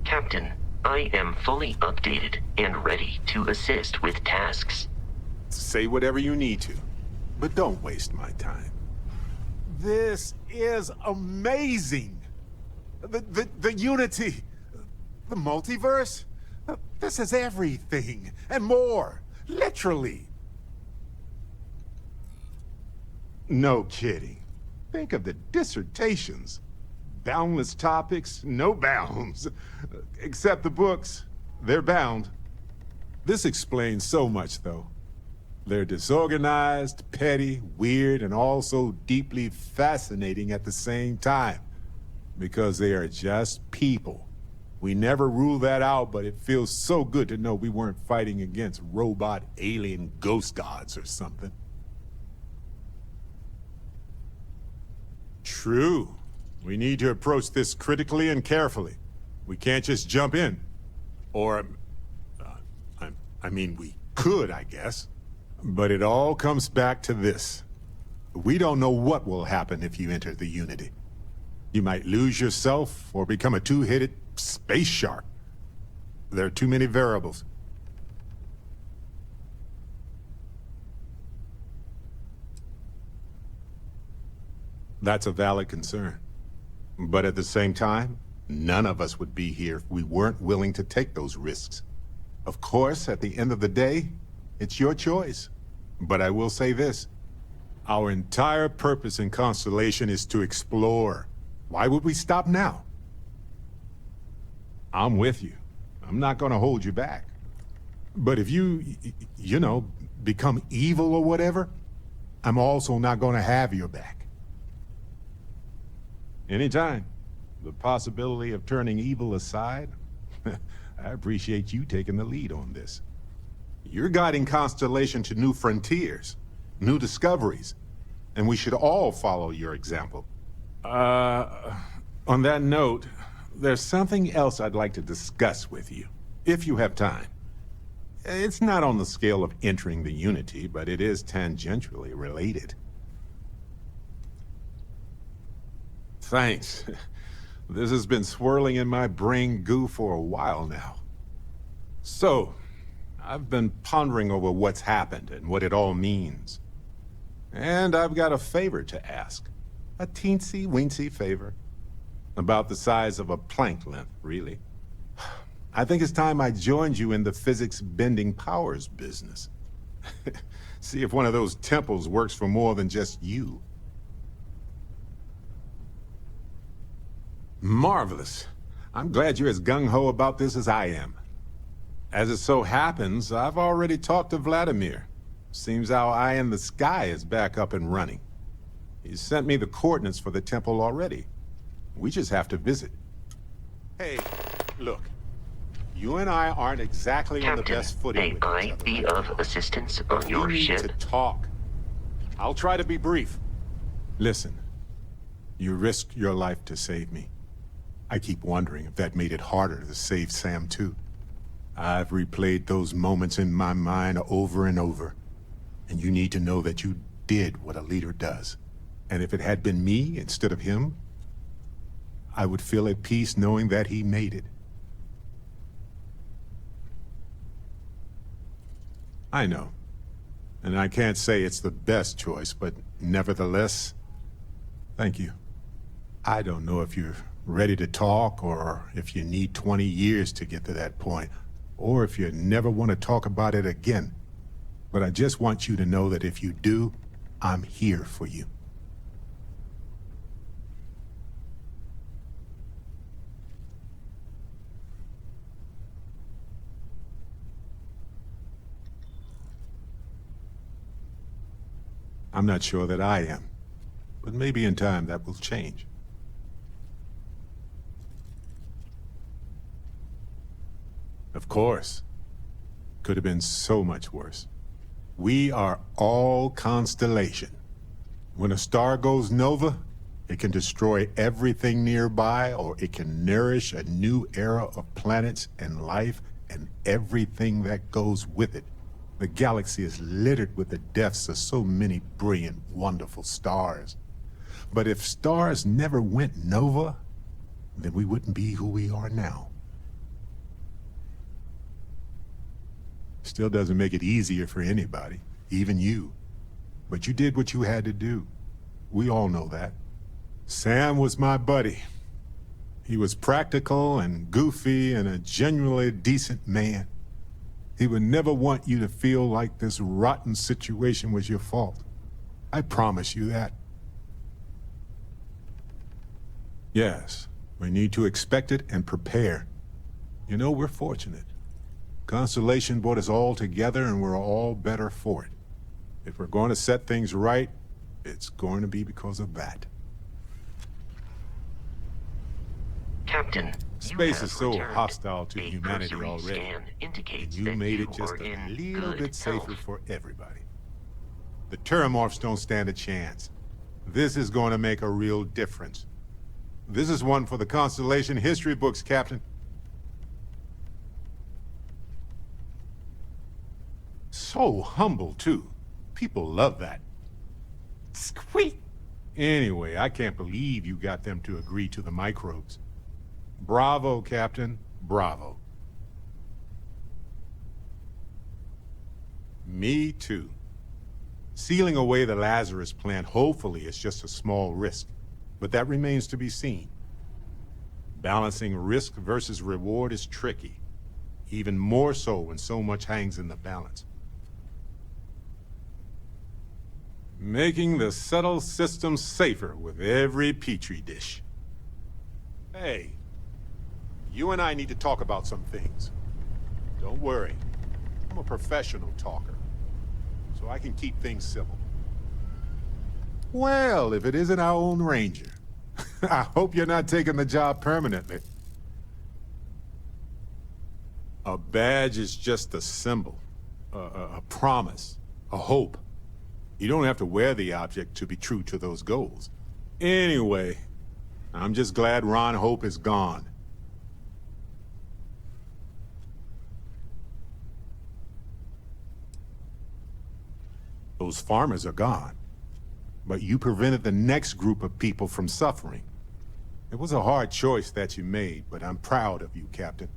Captain, I am fully updated and ready to assist with tasks. Say whatever you need to, but don't waste my time. This is amazing! The Unity, the multiverse, this is everything, and more, literally. No kidding. Think of the dissertations. Boundless topics, no bounds. Except the books, they're bound. This explains so much, though. They're disorganized, petty, weird, and also deeply fascinating at the same time. Because they are just people. We never rule that out, but it feels so good to know we weren't fighting against robot alien ghost gods or something. True. We need to approach this critically and carefully. We can't just jump in. Or, I mean, we could, I guess. But it all comes back to this. We don't know what will happen if you enter the Unity. You might lose yourself or become a two-headed space shark. There are too many variables. That's a valid concern. But at the same time, none of us would be here if we weren't willing to take those risks. Of course, at the end of the day, it's your choice. But I will say this. Our entire purpose in Constellation is to explore. Why would we stop now? I'm with you. I'm not gonna hold you back. But if you know, become evil or whatever, I'm also not gonna have your back. Anytime. The possibility of turning evil aside, I appreciate you taking the lead on this. You're guiding Constellation to new frontiers, new discoveries, and we should all follow your example. On that note, there's something else I'd like to discuss with you, if you have time. It's not on the scale of entering the Unity, but it is tangentially related. Thanks. This has been swirling in my brain goo for a while now. So, I've been pondering over what's happened and what it all means. And I've got a favor to ask. A teensy-weensy favor. About the size of a plank length, really. I think it's time I joined you in the physics-bending powers business. See if one of those temples works for more than just you. Marvelous. I'm glad you're as gung-ho about this as I am. As it so happens, I've already talked to Vladimir. Seems our eye in the sky is back up and running. He's sent me the coordinates for the temple already. We just have to visit. Hey, look. You and I aren't exactly on the best footing with each other. May I be of assistance on your ship? We need to talk. I'll try to be brief. Listen, you risked your life to save me. I keep wondering if that made it harder to save Sam too. I've replayed those moments in my mind over and over. And you need to know that you did what a leader does. And if it had been me instead of him, I would feel at peace knowing that he made it. I know. And I can't say it's the best choice, but nevertheless, thank you. I don't know if you're ready to talk, or if you need 20 years to get to that point, or if you never want to talk about it again. But I just want you to know that if you do, I'm here for you. I'm not sure that I am, but maybe in time that will change. Of course. Could have been so much worse. We are all Constellation. When a star goes nova, it can destroy everything nearby, or it can nourish a new era of planets and life and everything that goes with it. The galaxy is littered with the deaths of so many brilliant, wonderful stars. But if stars never went nova, then we wouldn't be who we are now. Still doesn't make it easier for anybody, even you. But you did what you had to do. We all know that. Sam was my buddy. He was practical and goofy and a genuinely decent man. He would never want you to feel like this rotten situation was your fault. I promise you that. Yes, we need to expect it and prepare. You know, we're fortunate. Constellation brought us all together and we're all better for it. If we're going to set things right, it's going to be because of that. Captain, Space is so hostile to humanity already, and you made it just a little bit safer for everybody. The Terramorphs don't stand a chance. This is going to make a real difference. This is one for the Constellation history books, Captain. So humble, too. People love that. Squeak! Anyway, I can't believe you got them to agree to the microbes. Bravo, Captain. Bravo. Me too. Sealing away the Lazarus plant hopefully is just a small risk, but that remains to be seen. Balancing risk versus reward is tricky, even more so when so much hangs in the balance. Making the subtle system safer with every petri dish. Hey, you and I need to talk about some things. Don't worry, I'm a professional talker, so I can keep things civil. Well, if it isn't our own Ranger. I hope you're not taking the job permanently. A badge is just a symbol, a promise, a hope. You don't have to wear the object to be true to those goals. Anyway, I'm just glad Ron Hope is gone. Those farmers are gone. But you prevented the next group of people from suffering. It was a hard choice that you made, but I'm proud of you, Captain.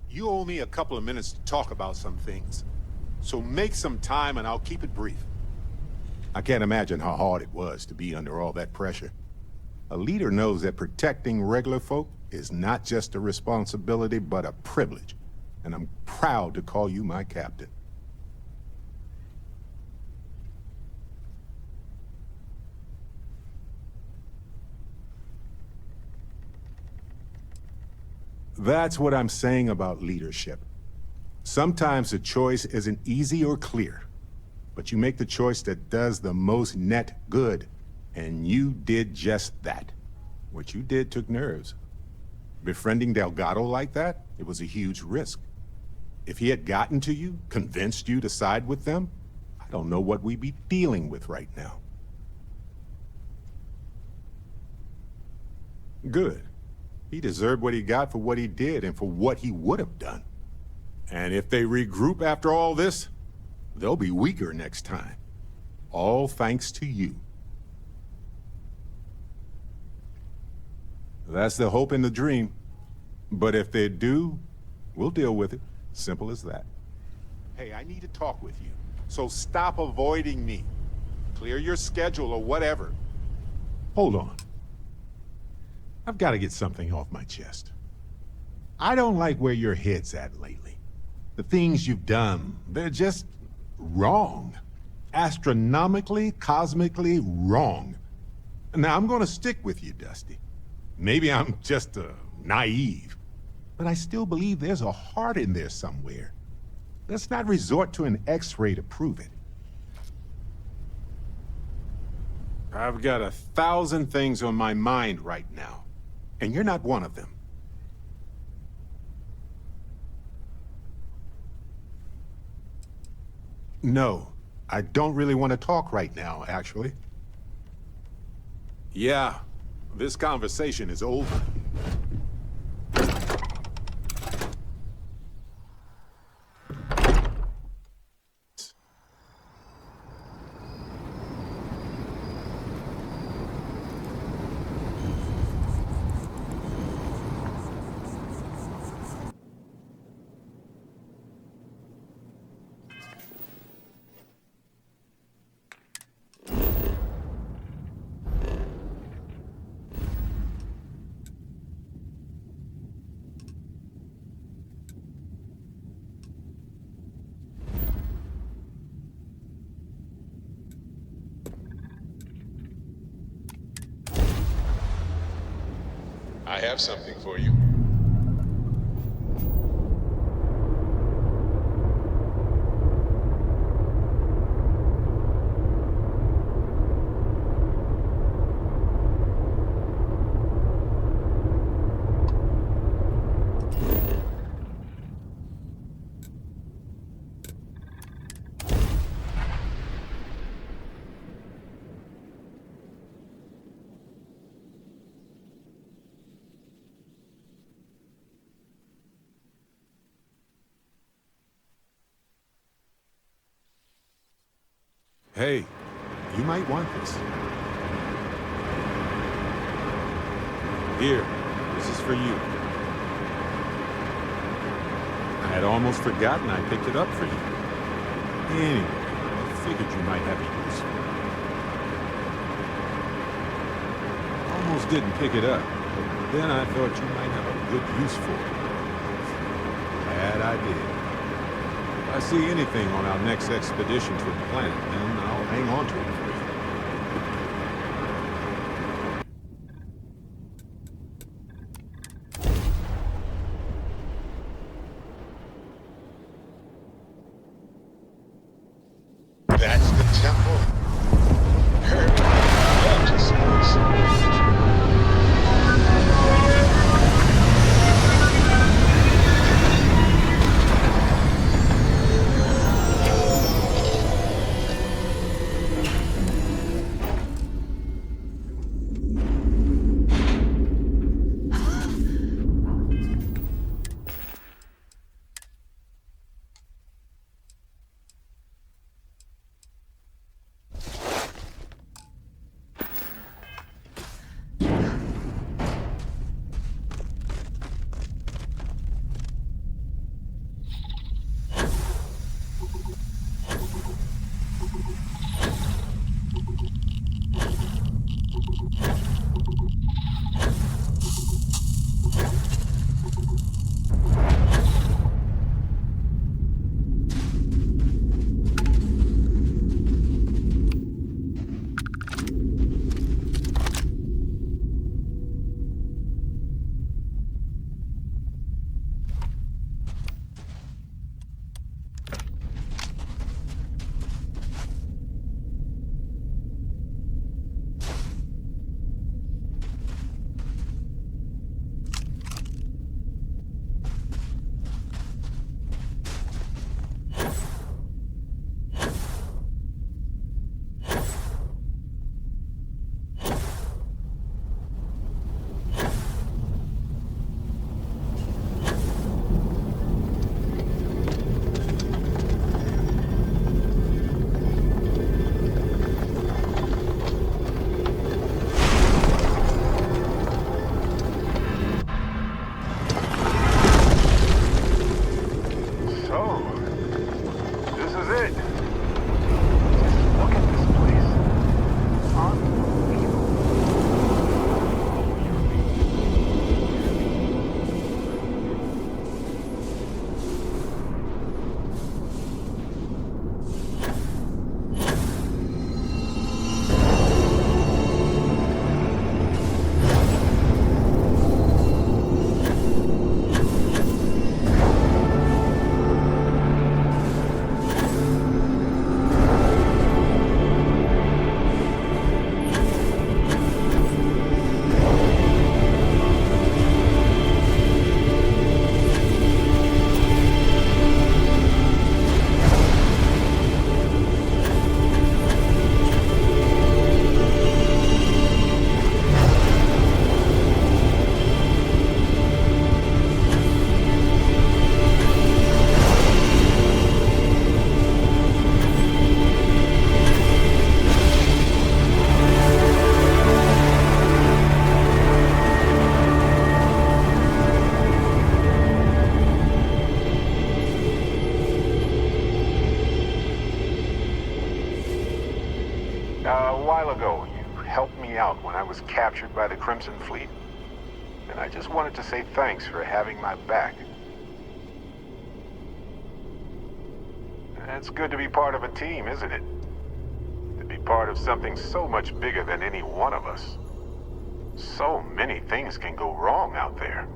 You owe me a couple of minutes to talk about some things. So make some time and I'll keep it brief. I can't imagine how hard it was to be under all that pressure. A leader knows that protecting regular folk is not just a responsibility, but a privilege. And I'm proud to call you my captain. That's what I'm saying about leadership. Sometimes the choice isn't easy or clear, but you make the choice that does the most net good, and you did just that. What you did took nerves. Befriending Delgado like that, it was a huge risk. If he had gotten to you, convinced you to side with them, I don't know what we'd be dealing with right now. Good. He deserved what he got for what he did and for what he would have done. And if they regroup after all this, they'll be weaker next time. All thanks to you. That's the hope and the dream. But if they do, we'll deal with it. Simple as that. Hey, I need to talk with you. So stop avoiding me. Clear your schedule or whatever. Hold on. I've got to get something off my chest. I don't like where your head's at lately. The things you've done, they're just wrong. Astronomically, cosmically wrong. Now, I'm going to stick with you, Dusty. Maybe I'm just naive, but I still believe there's a heart in there somewhere. Let's not resort to an X-ray to prove it. I've got 1,000 things on my mind right now. And you're not one of them. No, I don't really want to talk right now, actually. Yeah, this conversation is over. I have something for you. Hey, you might want this. Here, this is for you. I had almost forgotten I picked it up for you. Anyway, I figured you might have a use for it. Almost didn't pick it up, but then I thought you might have a good use for it. Glad I did. If I see anything on our next expedition to the planet, then I'll hang on to it for you. That's the temple. Perfect. Gorgeous place. A while ago, you helped me out when I was captured by the Crimson Fleet. And I just wanted to say thanks for having my back. It's good to be part of a team, isn't it? To be part of something so much bigger than any one of us. So many things can go wrong out there.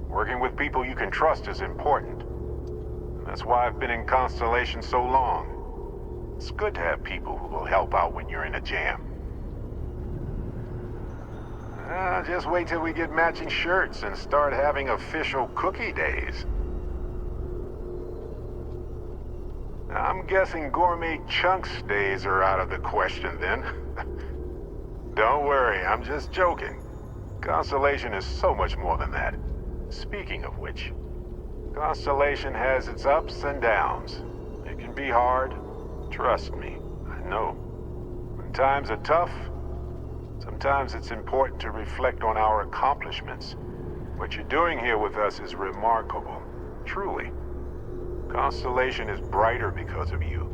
Working with people you can trust is important. And that's why I've been in Constellation so long. It's good to have people who will help out when you're in a jam. Just wait till we get matching shirts and start having official cookie days. I'm guessing gourmet chunks days are out of the question then. Don't worry, I'm just joking. Constellation is so much more than that. Speaking of which, Constellation has its ups and downs. It can be hard. Trust me, I know. When times are tough, sometimes it's important to reflect on our accomplishments. What you're doing here with us is remarkable, truly. Constellation is brighter because of you.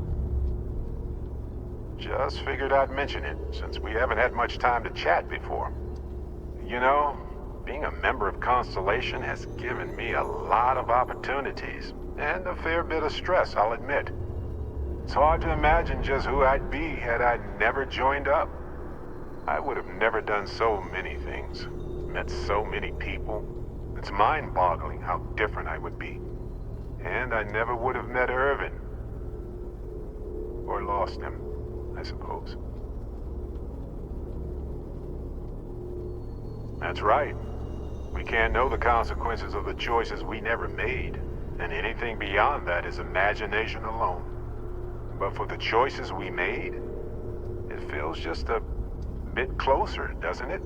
Just figured I'd mention it, since we haven't had much time to chat before. You know, being a member of Constellation has given me a lot of opportunities, and a fair bit of stress, I'll admit. It's hard to imagine just who I'd be had I never joined up. I would have never done so many things, met so many people. It's mind-boggling how different I would be. And I never would have met Irvin. Or lost him, I suppose. That's right. We can't know the consequences of the choices we never made, and anything beyond that is imagination alone. But for the choices we made, it feels just a bit closer, doesn't it?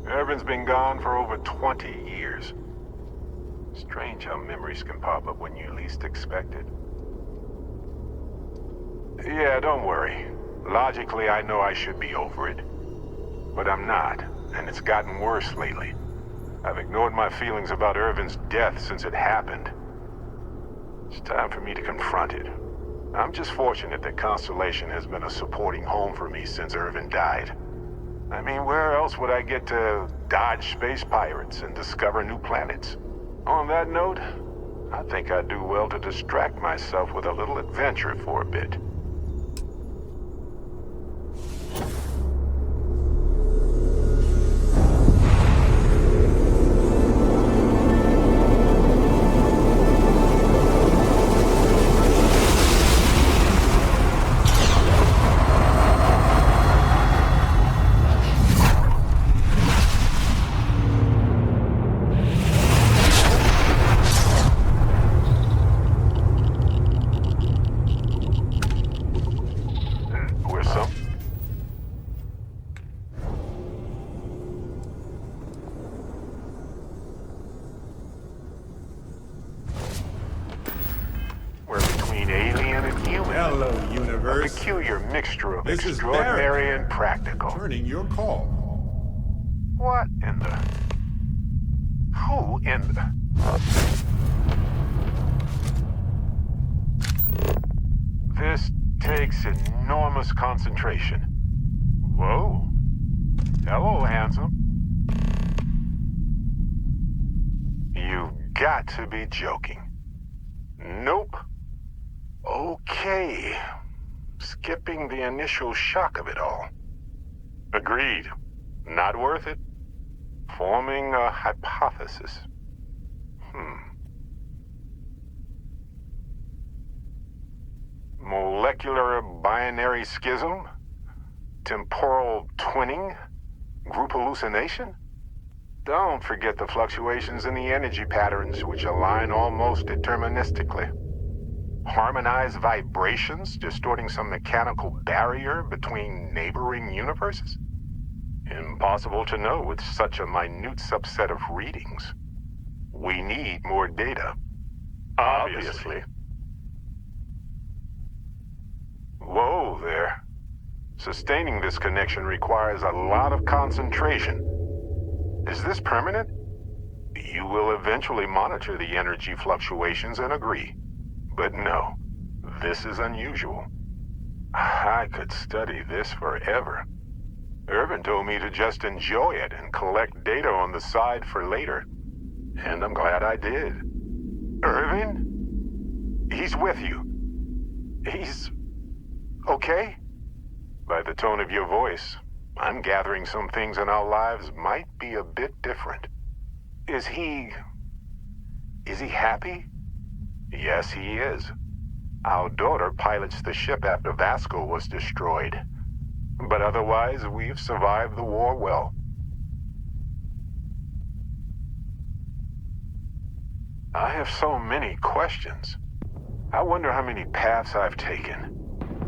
Irvin's been gone for over 20 years. Strange how memories can pop up when you least expect it. Yeah, don't worry. Logically, I know I should be over it. But I'm not, and it's gotten worse lately. I've ignored my feelings about Irvin's death since it happened. It's time for me to confront it. I'm just fortunate that Constellation has been a supporting home for me since Irvin died. I mean, where else would I get to dodge space pirates and discover new planets? On that note, I think I'd do well to distract myself with a little adventure for a bit. Peculiar mixture of This is extraordinary Barrett. and practical. Turning your call. What in the... Who in the... This takes enormous concentration. Whoa. Hello, handsome. You've got to be joking. Nope. Okay. Skipping the initial shock of it all. Agreed. Not worth it. Forming a hypothesis. Molecular binary schism? Temporal twinning? Group hallucination? Don't forget the fluctuations in the energy patterns which align almost deterministically. Harmonized vibrations distorting some mechanical barrier between neighboring universes? Impossible to know with such a minute subset of readings. We need more data. Obviously. Whoa there. Sustaining this connection requires a lot of concentration. Is this permanent? You will eventually monitor the energy fluctuations and agree. But no, this is unusual. I could study this forever. Irvin told me to just enjoy it and collect data on the side for later. And I'm glad I did. Irvin? He's with you. He's... okay? By the tone of your voice, I'm gathering some things in our lives might be a bit different. Is he happy? Yes, he is. Our daughter pilots the ship after Vasco was destroyed. But otherwise, we've survived the war well. I have so many questions. I wonder how many paths I've taken.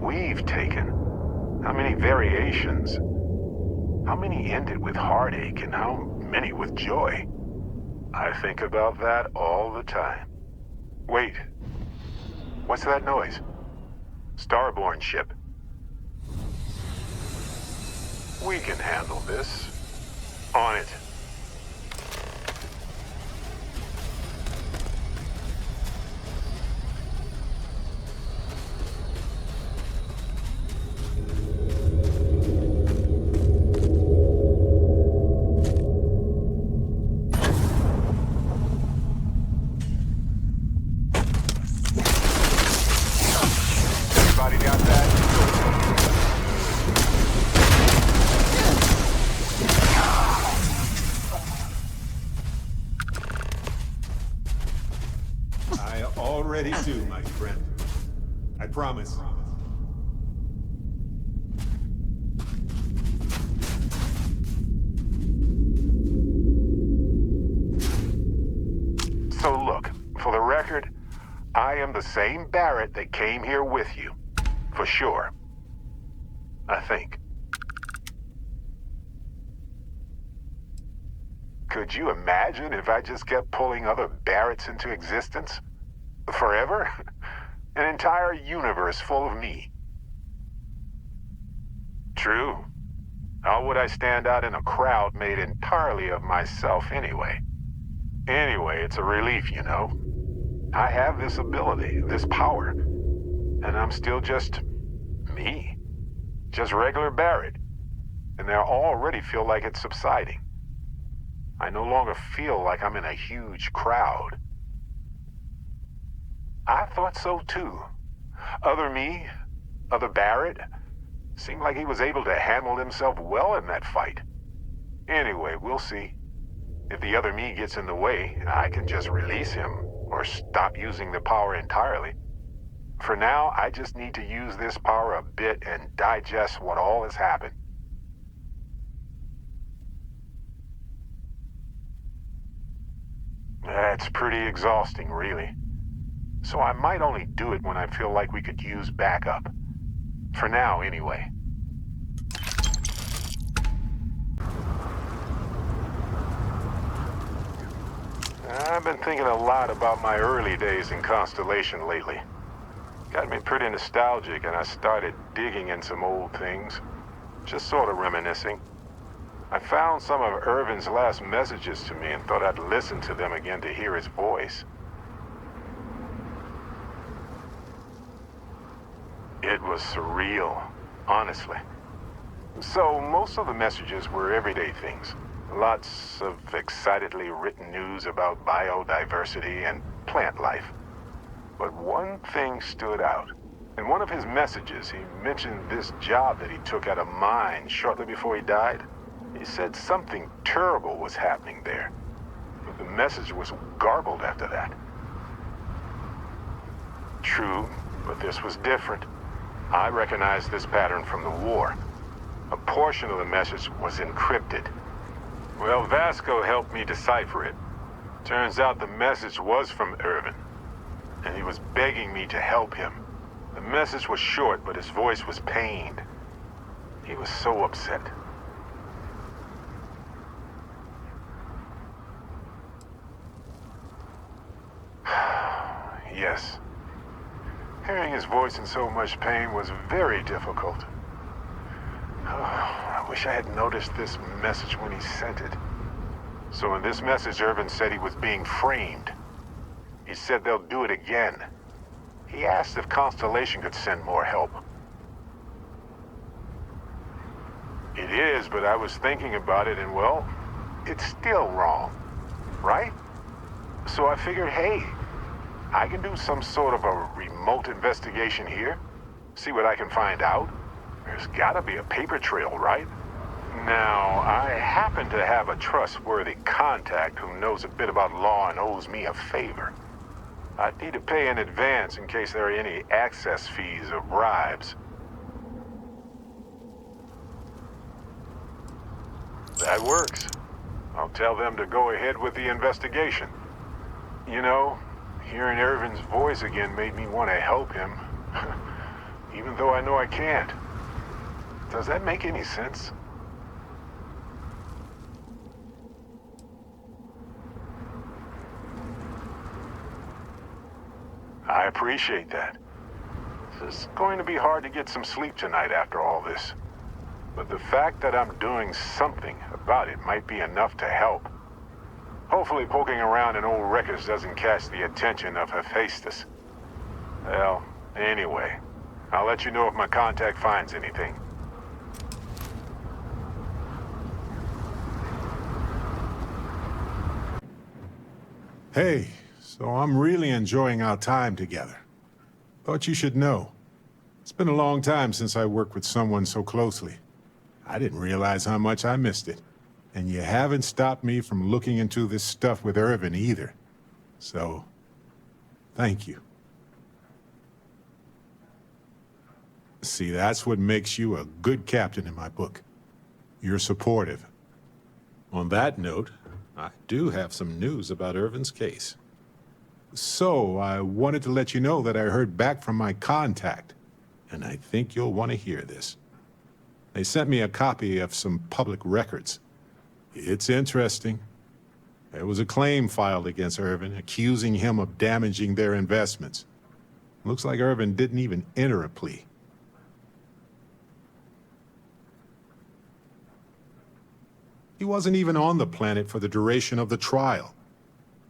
We've taken. How many variations. How many ended with heartache and how many with joy? I think about that all the time. Wait. What's that noise? Starborn ship. We can handle this. On it. Everybody got that? I already do, my friend. I promise. So look, for the record, I am the same Barrett that came here with you. For sure. I think. Could you imagine if I just kept pulling other Barretts into existence? Forever? An entire universe full of me. True. How would I stand out in a crowd made entirely of myself anyway? Anyway, it's a relief, you know. I have this ability, this power, and I'm still just me. Just regular Barrett. And I already feel like it's subsiding. I no longer feel like I'm in a huge crowd. I thought so too. Other me, other Barrett, seemed like he was able to handle himself well in that fight. Anyway, we'll see. If the other me gets in the way, I can just release him or stop using the power entirely. For now, I just need to use this power a bit and digest what all has happened. That's pretty exhausting, really. So I might only do it when I feel like we could use backup. For now, anyway. I've been thinking a lot about my early days in Constellation lately. Got me pretty nostalgic, and I started digging in some old things. Just sort of reminiscing. I found some of Irvin's last messages to me and thought I'd listen to them again to hear his voice. It was surreal, honestly. So, most of the messages were everyday things. Lots of excitedly written news about biodiversity and plant life. But one thing stood out. In one of his messages, he mentioned this job that he took at a mine shortly before he died. He said something terrible was happening there. But the message was garbled after that. True, but this was different. I recognized this pattern from the war. A portion of the message was encrypted. Well, Vasco helped me decipher it. Turns out the message was from Irvin, and he was begging me to help him. The message was short, but his voice was pained. He was so upset. Yes. Hearing his voice in so much pain was very difficult. I wish I had noticed this message when he sent it. So in this message, Irvin said he was being framed. He said they'll do it again. He asked if Constellation could send more help. It is, but I was thinking about it and, well, it's still wrong, right? So I figured, hey, I can do some sort of a remote investigation here. See what I can find out. There's gotta be a paper trail, right? Now, I happen to have a trustworthy contact who knows a bit about law and owes me a favor. I'd need to pay in advance in case there are any access fees or bribes. That works. I'll tell them to go ahead with the investigation. You know, hearing Irvin's voice again made me want to help him, even though I know I can't. Does that make any sense? I appreciate that. It's going to be hard to get some sleep tonight after all this. But the fact that I'm doing something about it might be enough to help. Hopefully poking around in old records doesn't catch the attention of Hephaestus. Well, anyway, I'll let you know if my contact finds anything. Hey, so I'm really enjoying our time together. Thought you should know. It's been a long time since I worked with someone so closely. I didn't realize how much I missed it. And you haven't stopped me from looking into this stuff with Irvin either. So, thank you. See, that's what makes you a good captain in my book. You're supportive. On that note, I do have some news about Irvin's case. So, I wanted to let you know that I heard back from my contact, and I think you'll want to hear this. They sent me a copy of some public records. It's interesting. There was a claim filed against Irvin, accusing him of damaging their investments. Looks like Irvin didn't even enter a plea. He wasn't even on the planet for the duration of the trial.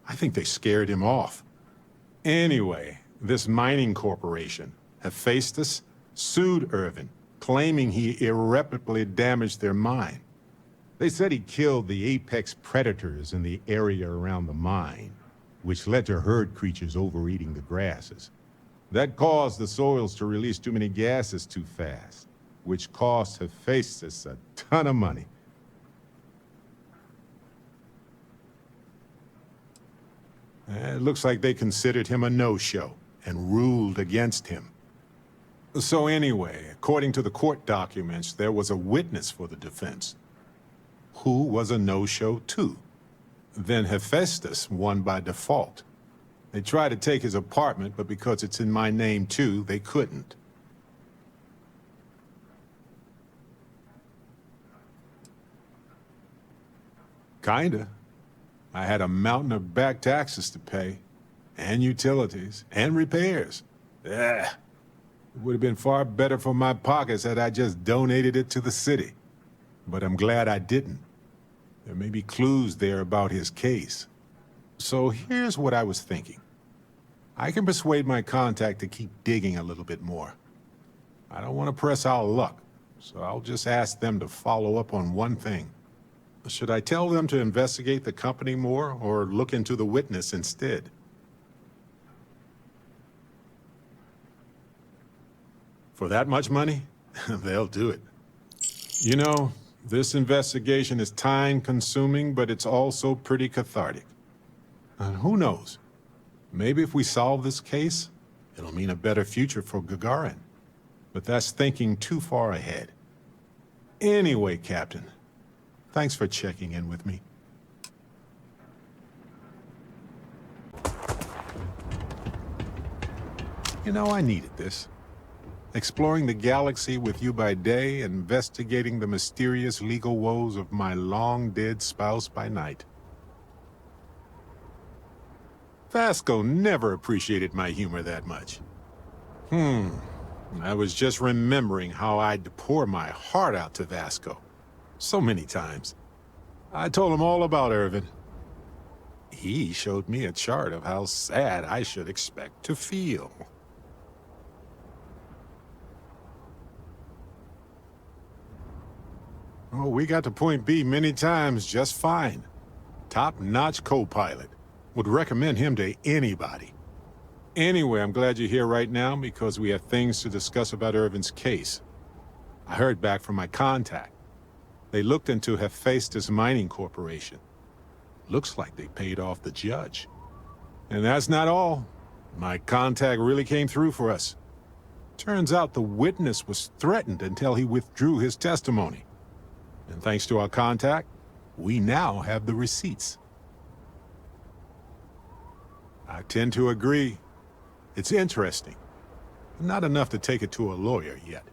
I think they scared him off. Anyway, this mining corporation, Hephaestus, sued Irvin, claiming he irreparably damaged their mine. They said he killed the apex predators in the area around the mine, which led to herd creatures overeating the grasses. That caused the soils to release too many gases too fast, which cost Hephaestus a ton of money. It looks like they considered him a no-show and ruled against him. So anyway, according to the court documents, there was a witness for the defense, who was a no-show too. Then Hephaestus won by default. They tried to take his apartment, but because it's in my name too, they couldn't. Kinda. I had a mountain of back taxes to pay, and utilities, and repairs. It would have been far better for my pockets had I just donated it to the city. But I'm glad I didn't. There may be clues there about his case. So here's what I was thinking. I can persuade my contact to keep digging a little bit more. I don't want to press our luck, so I'll just ask them to follow up on one thing. Should I tell them to investigate the company more, or look into the witness instead? For that much money? They'll do it. You know, this investigation is time-consuming, but it's also pretty cathartic. And who knows? Maybe if we solve this case, it'll mean a better future for Gagarin. But that's thinking too far ahead. Anyway, Captain, thanks for checking in with me. You know, I needed this. Exploring the galaxy with you by day, investigating the mysterious legal woes of my long-dead spouse by night. Vasco never appreciated my humor that much. I was just remembering how I'd pour my heart out to Vasco. So many times. I told him all about Irvin. He showed me a chart of how sad I should expect to feel. Oh, we got to point B many times just fine. Top-notch co-pilot. Would recommend him to anybody. Anyway, I'm glad you're here right now because we have things to discuss about Irvin's case. I heard back from my contact. They looked into Hephaestus Mining Corporation. Looks like they paid off the judge. And that's not all. My contact really came through for us. Turns out the witness was threatened until he withdrew his testimony. And thanks to our contact, we now have the receipts. I tend to agree. It's interesting. Not enough to take it to a lawyer yet.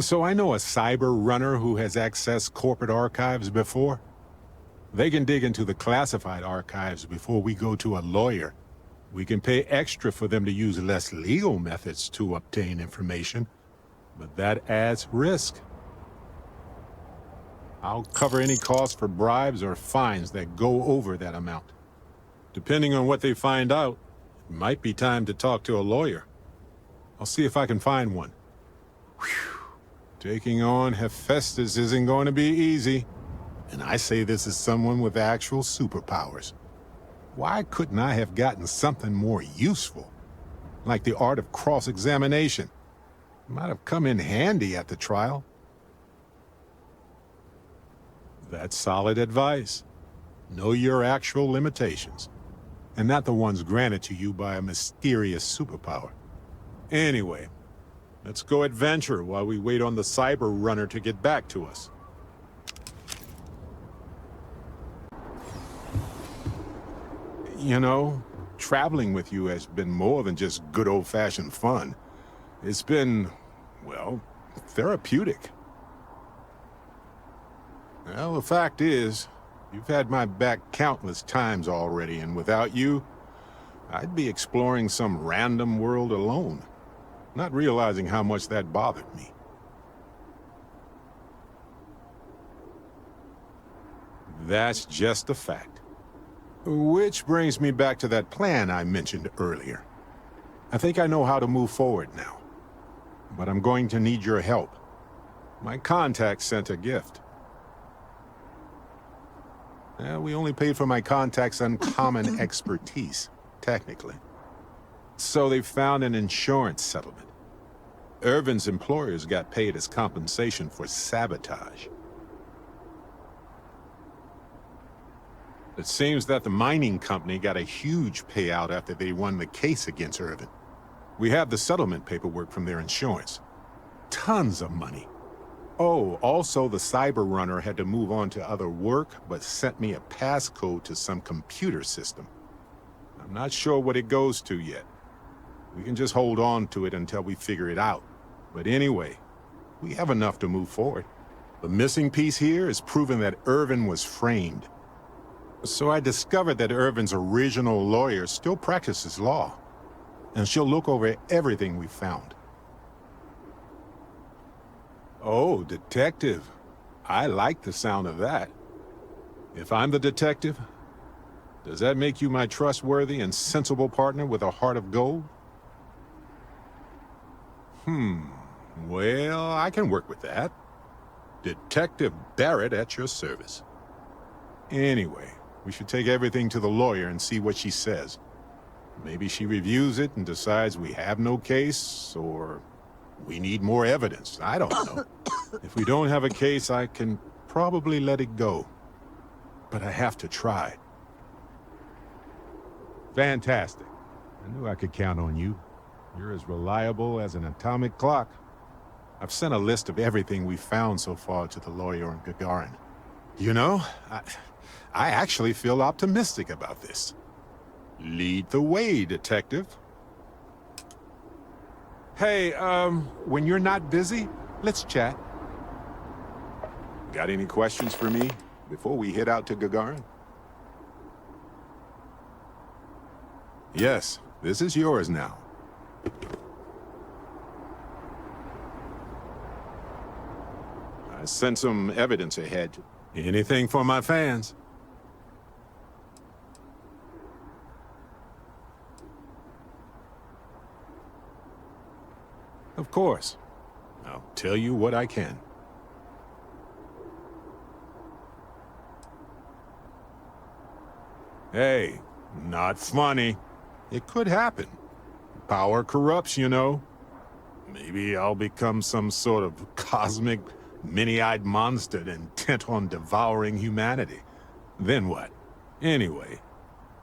So I know a cyber runner who has accessed corporate archives before. They can dig into the classified archives before we go to a lawyer. We can pay extra for them to use less legal methods to obtain information, but that adds risk. I'll cover any costs for bribes or fines that go over that amount. Depending on what they find out, it might be time to talk to a lawyer. I'll see if I can find one. Whew. Taking on Hephaestus isn't going to be easy. And I say this as someone with actual superpowers. Why couldn't I have gotten something more useful? Like the art of cross-examination. Might have come in handy at the trial. That's solid advice. Know your actual limitations, and not the ones granted to you by a mysterious superpower. Anyway, let's go adventure while we wait on the cyber runner to get back to us. You know, traveling with you has been more than just good old-fashioned fun. It's been, well, therapeutic. Well, the fact is, you've had my back countless times already, and without you, I'd be exploring some random world alone, not realizing how much that bothered me. That's just a fact. Which brings me back to that plan I mentioned earlier. I think I know how to move forward now, but I'm going to need your help. My contact sent a gift. We only paid for my contact's uncommon expertise, technically. So they found an insurance settlement. Irvin's employers got paid as compensation for sabotage. It seems that the mining company got a huge payout after they won the case against Irvin. We have the settlement paperwork from their insurance. Tons of money. Oh, also the cyber runner had to move on to other work, but sent me a passcode to some computer system. I'm not sure what it goes to yet. We can just hold on to it until we figure it out. But anyway, we have enough to move forward. The missing piece here is proving that Irvin was framed. So I discovered that Irvin's original lawyer still practices law, and she'll look over everything we found. Oh, detective. I like the sound of that. If I'm the detective, does that make you my trustworthy and sensible partner with a heart of gold? Well, I can work with that. Detective Barrett at your service. Anyway, we should take everything to the lawyer and see what she says. Maybe she reviews it and decides we have no case, or we need more evidence. I don't know. If we don't have a case, I can probably let it go. But I have to try. Fantastic. I knew I could count on you. You're as reliable as an atomic clock. I've sent a list of everything we've found so far to the lawyer in Gagarin. You know, I actually feel optimistic about this. Lead the way, detective. Hey, when you're not busy, let's chat. Got any questions for me before we head out to Gagarin? Yes, this is yours now. I sent some evidence ahead. Anything for my fans. Of course. I'll tell you what I can. Hey, not funny. It could happen. Power corrupts, you know. Maybe I'll become some sort of cosmic many-eyed monster intent on devouring humanity. Then what? Anyway,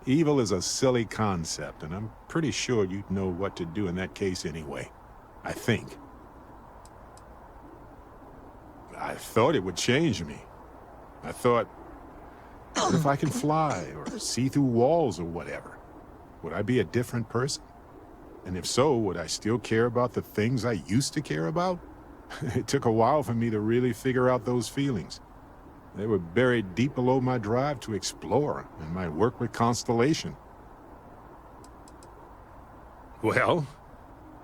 evil is a silly concept, and I'm pretty sure you'd know what to do in that case anyway. I think. I thought it would change me. I thought, what if I can fly, or see through walls, or whatever? Would I be a different person? And if so, would I still care about the things I used to care about? It took a while for me to really figure out those feelings. They were buried deep below my drive to explore and my work with Constellation. Well,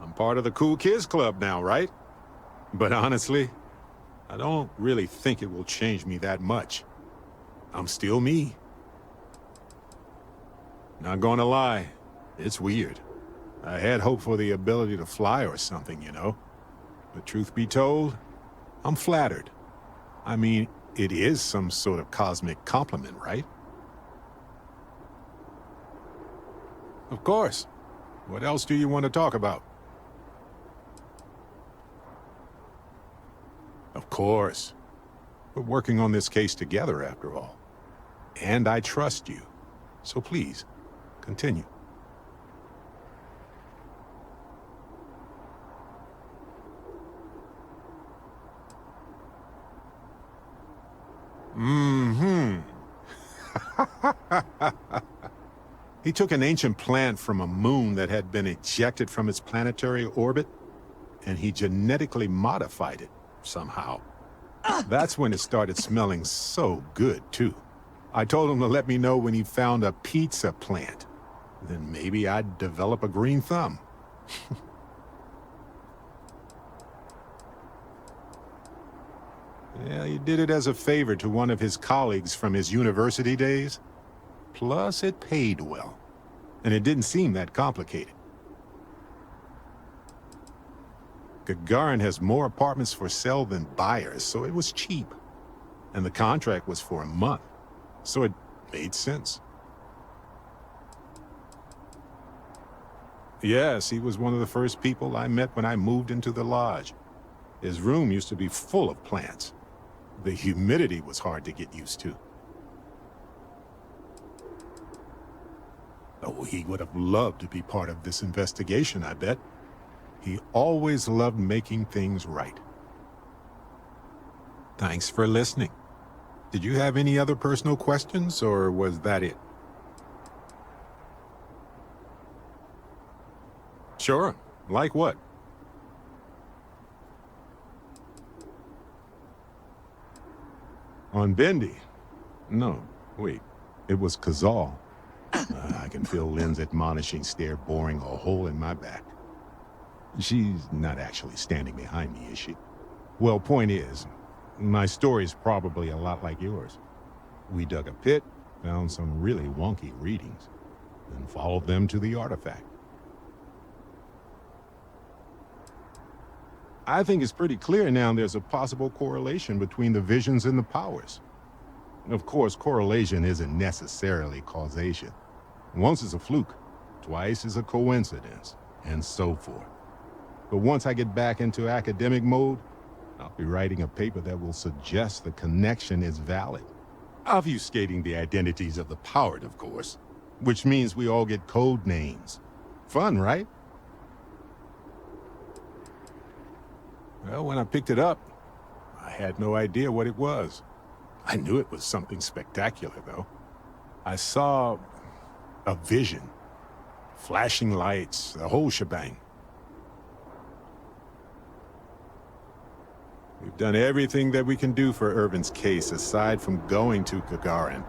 I'm part of the cool kids club now, right? But honestly, I don't really think it will change me that much. I'm still me. Not gonna lie, it's weird. I had hoped for the ability to fly or something, you know? But truth be told, I'm flattered. I mean, it is some sort of cosmic compliment, right? Of course. What else do you want to talk about? Of course. We're working on this case together, after all. And I trust you. So please, continue. Mm-hmm. He took an ancient plant from a moon that had been ejected from its planetary orbit, and he genetically modified it somehow. That's when it started smelling so good, too. I told him to let me know when he found a pizza plant. Then maybe I'd develop a green thumb. Yeah, he did it as a favor to one of his colleagues from his university days. Plus, it paid well. And it didn't seem that complicated. Gagarin has more apartments for sale than buyers, so it was cheap. And the contract was for a month, so it made sense. Yes, he was one of the first people I met when I moved into the lodge. His room used to be full of plants. The humidity was hard to get used to. Oh, he would have loved to be part of this investigation, I bet. He always loved making things right. Thanks for listening. Did you have any other personal questions, or was that it? Sure. Like what? On Bendy? No, wait. It was Kazal. I can feel Lynn's admonishing stare boring a hole in my back. She's not actually standing behind me, is she? Well, point is, my story's probably a lot like yours. We dug a pit, found some really wonky readings, and followed them to the artifact. I think it's pretty clear now there's a possible correlation between the visions and the powers. Of course, correlation isn't necessarily causation. Once is a fluke, twice is a coincidence, and so forth. But once I get back into academic mode, I'll be writing a paper that will suggest the connection is valid. Obfuscating the identities of the powered, of course, which means we all get code names. Fun, right? Well, when I picked it up, I had no idea what it was. I knew it was something spectacular, though. I saw a vision. Flashing lights, the whole shebang. We've done everything that we can do for Irvin's case, aside from going to Gagarin.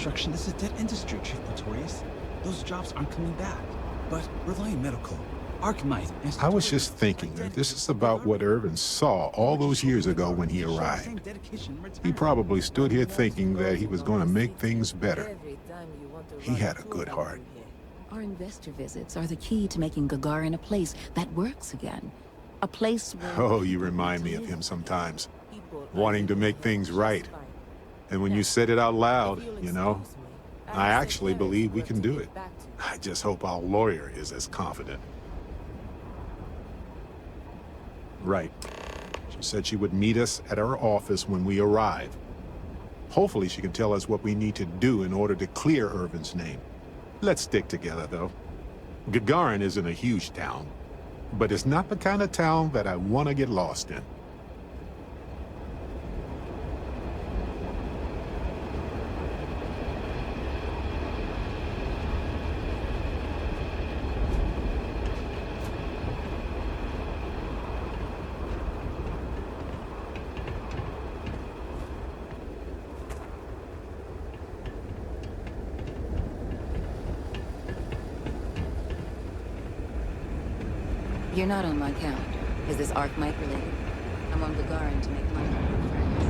construction is a dead industry, Chief Pretorius. Those jobs aren't coming back. But Reliant Medical, Archmite, and I was just thinking that this is about what Irvin saw all those years ago when he arrived. He probably stood here thinking that he was going to make things better. He had a good heart. Our investor visits are the key to making Gagarin a place that works again. A place where... Oh, you remind me of him sometimes, wanting to make things right. And when you said it out loud, you know, I actually believe we can do it. I just hope our lawyer is as confident. Right. She said she would meet us at our office when we arrive. Hopefully she can tell us what we need to do in order to clear Irvin's name. Let's stick together, though. Gagarin isn't a huge town, but it's not the kind of town that I want to get lost in. You're not on my calendar. Is this Archmite related? I'm on Gagarin to make money with my friends.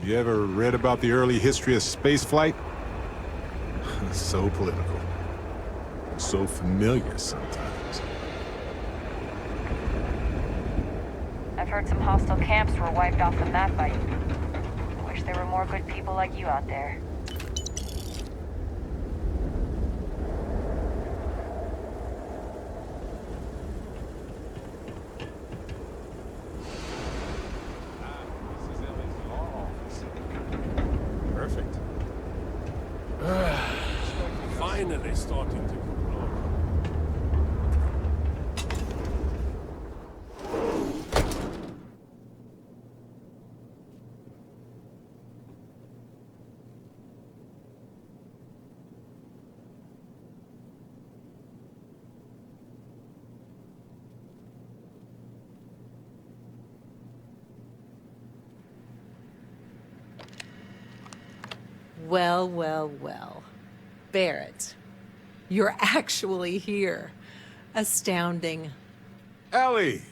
You ever read about the early history of spaceflight? So political. So familiar sometimes. I've heard some hostile camps were wiped off the map by you. Wish there were more good people like you out there. Perfect. Finally starting to grow. Well, well, well. Barrett, you're actually here. Astounding. Ellie!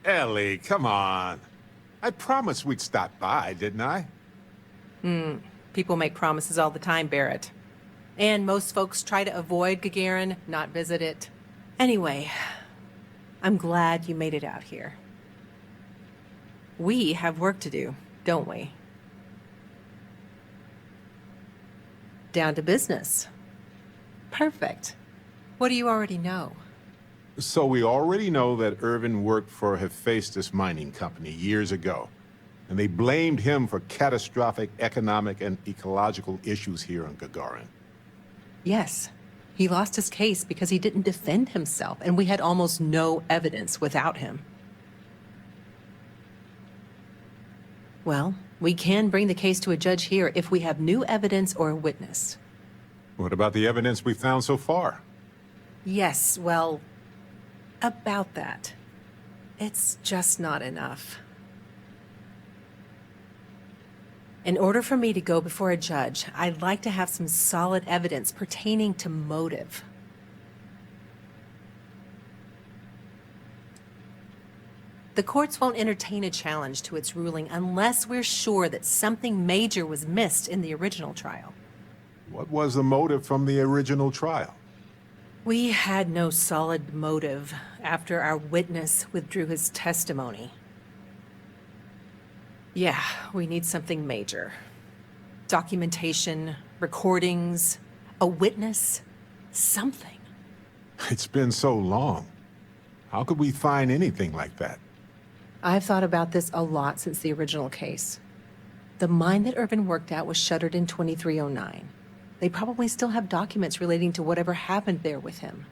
Ellie, come on. I promised we'd stop by, didn't I? People make promises all the time, Barrett. And most folks try to avoid Gagarin, not visit it. Anyway, I'm glad you made it out here. We have work to do, don't we? Down to business. Perfect. What do you already know? So we already know that Irvin worked for Hephaestus Mining Company years ago, and they blamed him for catastrophic economic and ecological issues here on Gagarin. Yes. He lost his case because he didn't defend himself, and we had almost no evidence without him. Well, we can bring the case to a judge here if we have new evidence or a witness. What about the evidence we found so far? Yes, well, about that. It's just not enough. In order for me to go before a judge, I'd like to have some solid evidence pertaining to motive. The courts won't entertain a challenge to its ruling unless we're sure that something major was missed in the original trial. What was the motive from the original trial? We had no solid motive after our witness withdrew his testimony. Yeah, we need something major. Documentation, recordings, a witness, something. It's been so long. How could we find anything like that? I've thought about this a lot since the original case. The mine that Irvin worked at was shuttered in 2309. They probably still have documents relating to whatever happened there with him.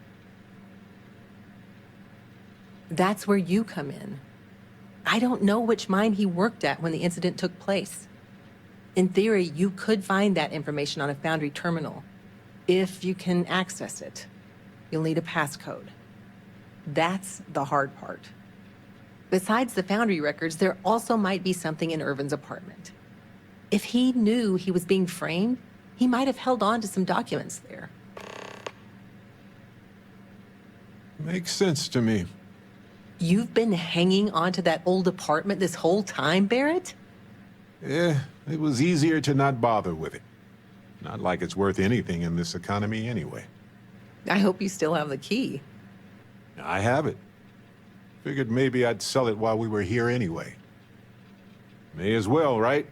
That's where you come in. I don't know which mine he worked at when the incident took place. In theory, you could find that information on a Foundry terminal, if you can access it. You'll need a passcode. That's the hard part. Besides the Foundry records, there also might be something in Irvin's apartment. If he knew he was being framed, he might have held on to some documents there. Makes sense to me. You've been hanging on to that old apartment this whole time, Barrett? Yeah, it was easier to not bother with it. Not like it's worth anything in this economy anyway. I hope you still have the key. I have it. Figured maybe I'd sell it while we were here anyway. May as well, right?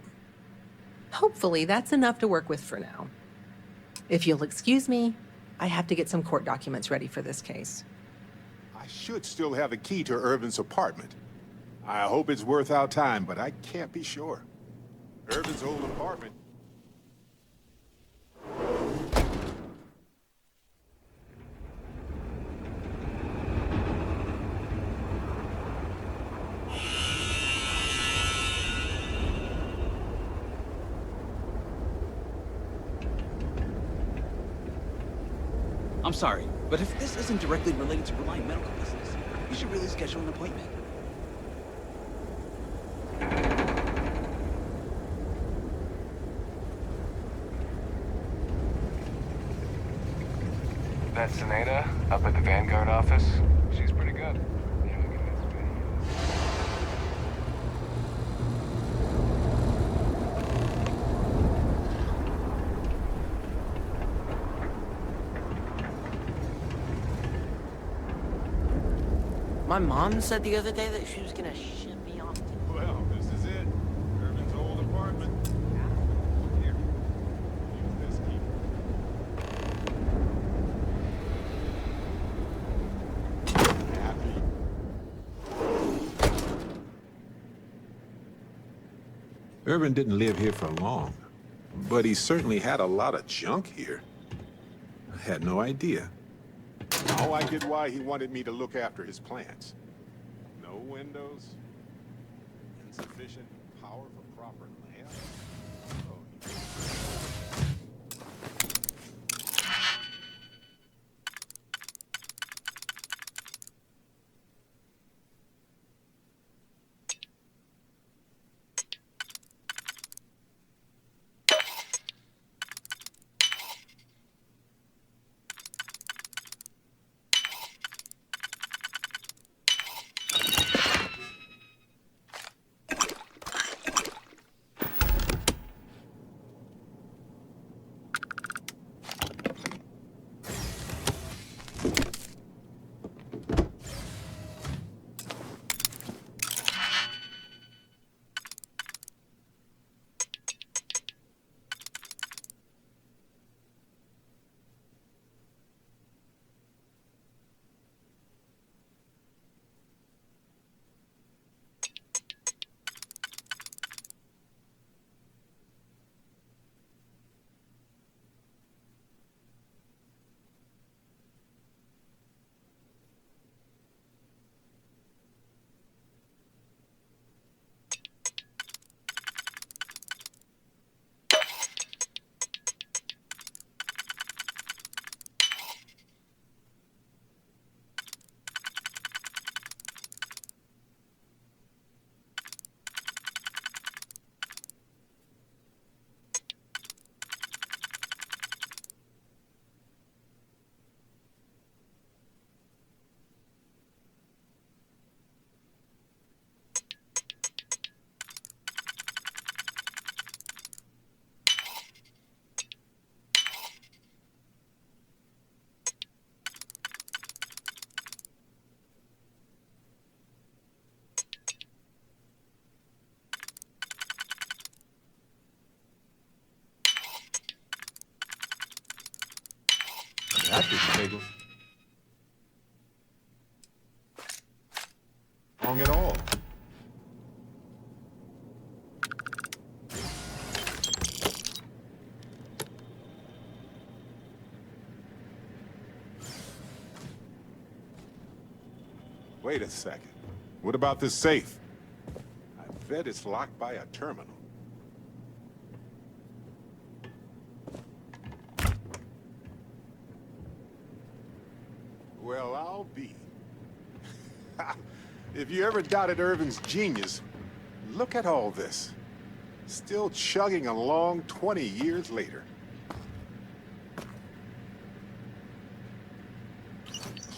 Hopefully, that's enough to work with for now. If you'll excuse me, I have to get some court documents ready for this case. I should still have the key to Irvin's apartment. I hope it's worth our time, but I can't be sure. Irvin's old apartment. I'm sorry, but if this isn't directly related to Reliant Medical business, you should really schedule an appointment. That's Sinead up at the Vanguard office. She's pretty good. My mom said the other day that she was gonna ship me off. Well, this is it. Irvin's old apartment. Here. Use this key. Happy. Irvin didn't live here for long, but he certainly had a lot of junk here. I had no idea. Now I get why he wanted me to look after his plants. No windows, insufficient power for proper lamp. Oh, that didn't take long at all. Wait a second. What about this safe? I bet it's locked by a terminal. Well, I'll be. If you ever doubted Irvin's genius, look at all this. Still chugging along 20 years later.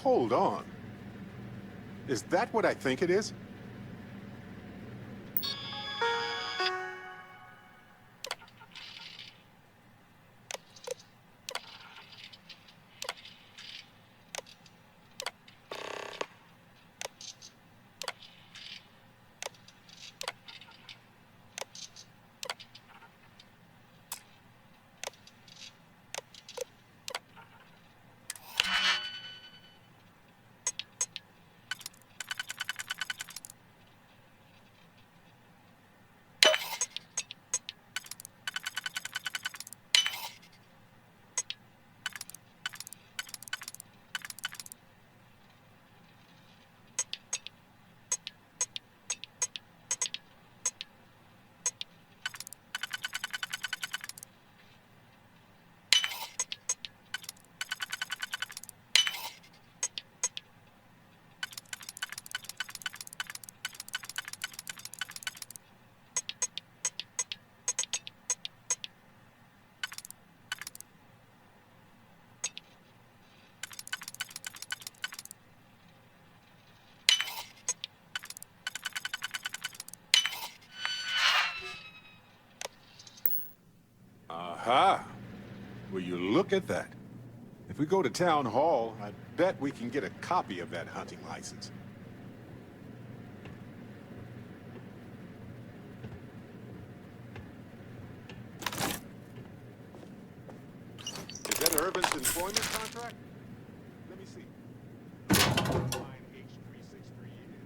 Hold on. Is that what I think it is? Aha! Will you look at that? If we go to Town Hall, I bet we can get a copy of that hunting license. Is that Irvin's employment contract? Let me see. Line H363 is.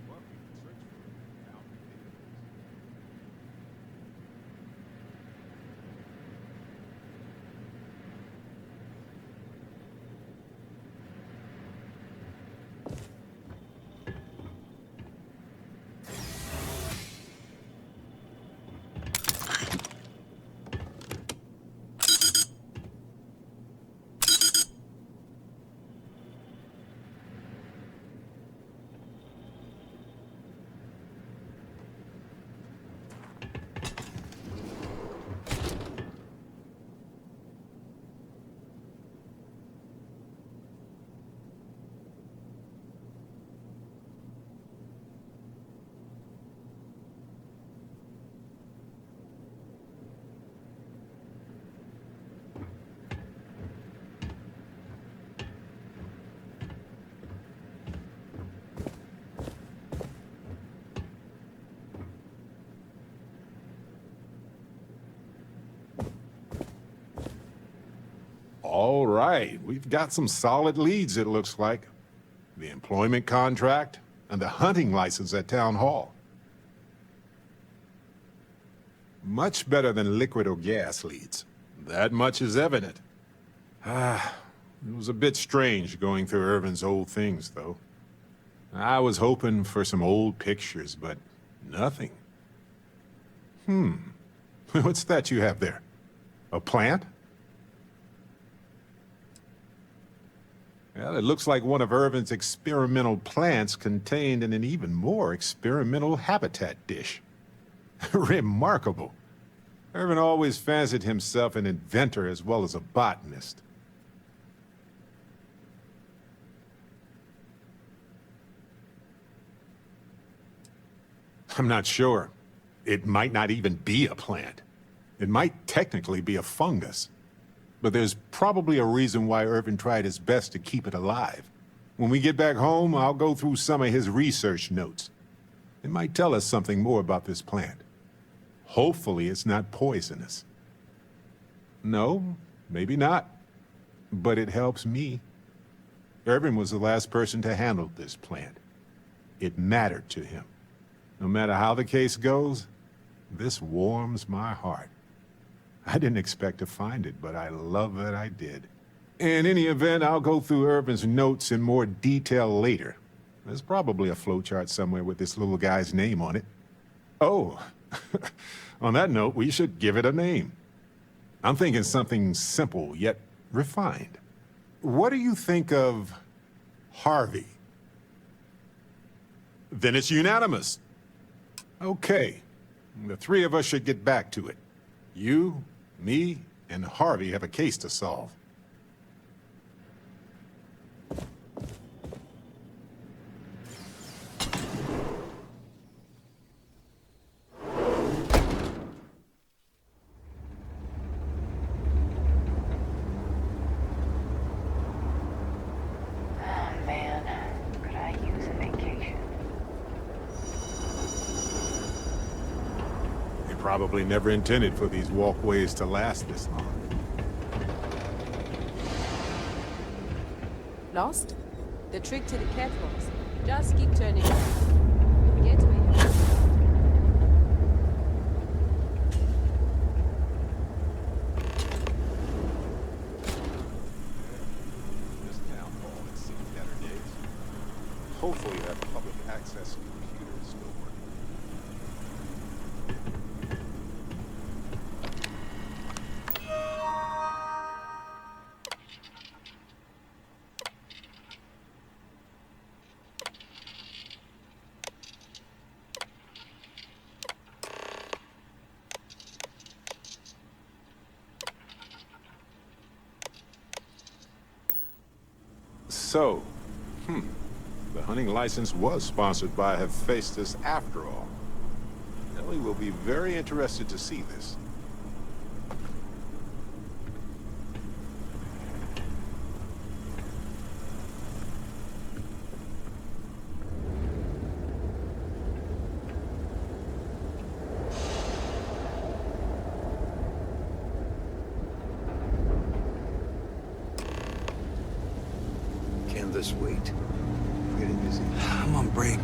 Well, we can search for it now. All right, we've got some solid leads, it looks like. The employment contract and the hunting license at Town Hall. Much better than liquid or gas leads. That much is evident. It was a bit strange going through Irvin's old things, though. I was hoping for some old pictures, but nothing. What's that you have there? A plant? Well, it looks like one of Irvin's experimental plants contained in an even more experimental habitat dish. Remarkable. Irvin always fancied himself an inventor as well as a botanist. I'm not sure. It might not even be a plant. It might technically be a fungus. But there's probably a reason why Irvin tried his best to keep it alive. When we get back home, I'll go through some of his research notes. It might tell us something more about this plant. Hopefully it's not poisonous. No, maybe not. But it helps me. Irvin was the last person to handle this plant. It mattered to him. No matter how the case goes, this warms my heart. I didn't expect to find it, but I love that I did. In any event, I'll go through Irvin's notes in more detail later. There's probably a flowchart somewhere with this little guy's name on it. Oh, on that note, we should give it a name. I'm thinking something simple, yet refined. What do you think of Harvey? Then it's unanimous. Okay. The three of us should get back to it. You, me, and Harvey have a case to solve. Probably never intended for these walkways to last this long. Lost? The trick to the catwalks. Just keep turning. Get waiting. This town hall has seen better days. Hopefully that public access computer is still working. So, the hunting license was sponsored by Hephaestus after all. Ellie will be very interested to see this. Can this wait? Getting busy. I'm on break.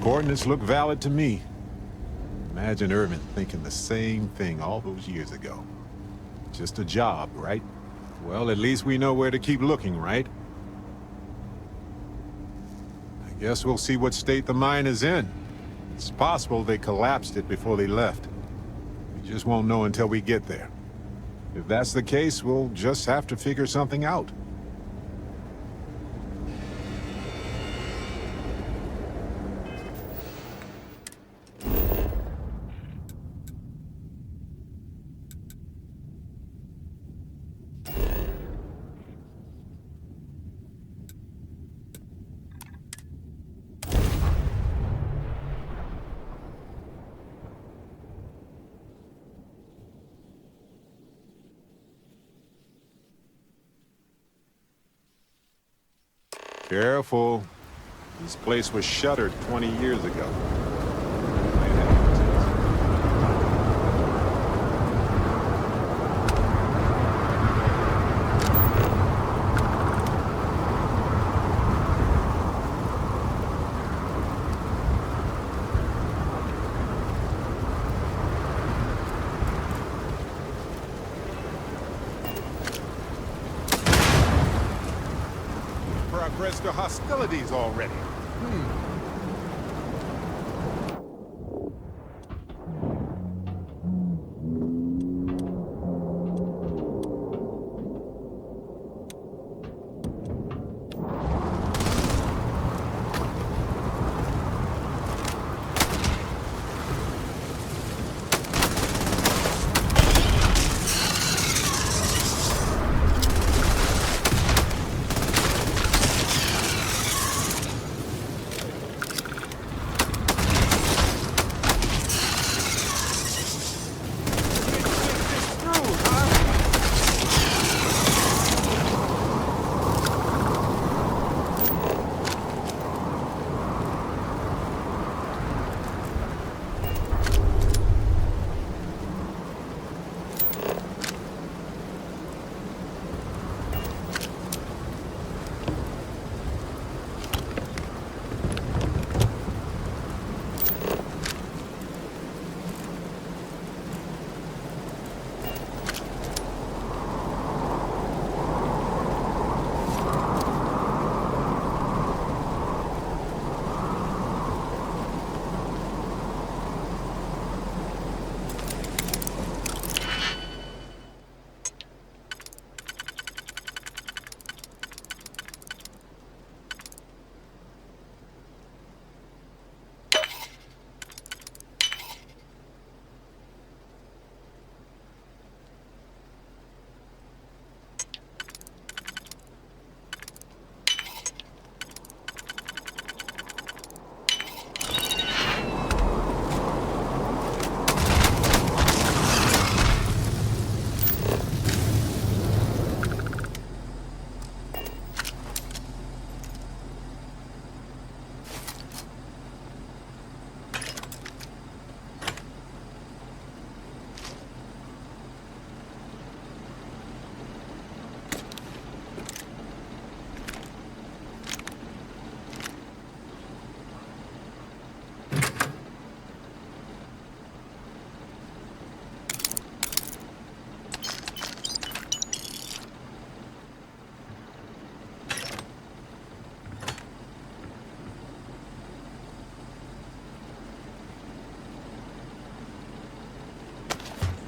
Coordinates look valid to me. Imagine Irvin thinking the same thing all those years ago. Just a job, right? Well, at least we know where to keep looking, right? I guess we'll see what state the mine is in. It's possible they collapsed it before they left. We just won't know until we get there. If that's the case, we'll just have to figure something out. Careful. This place was shuttered 20 years ago. Progress to hostilities already.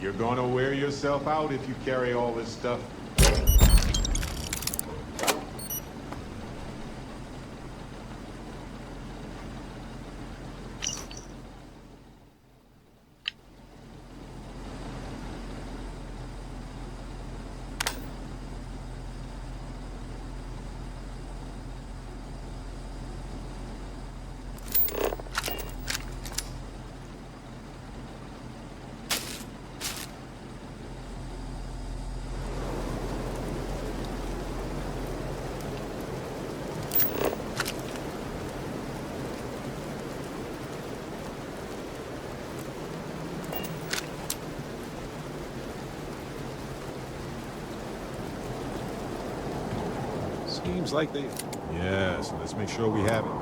You're gonna wear yourself out if you carry all this stuff. Seems like they... Yes, let's make sure we have it.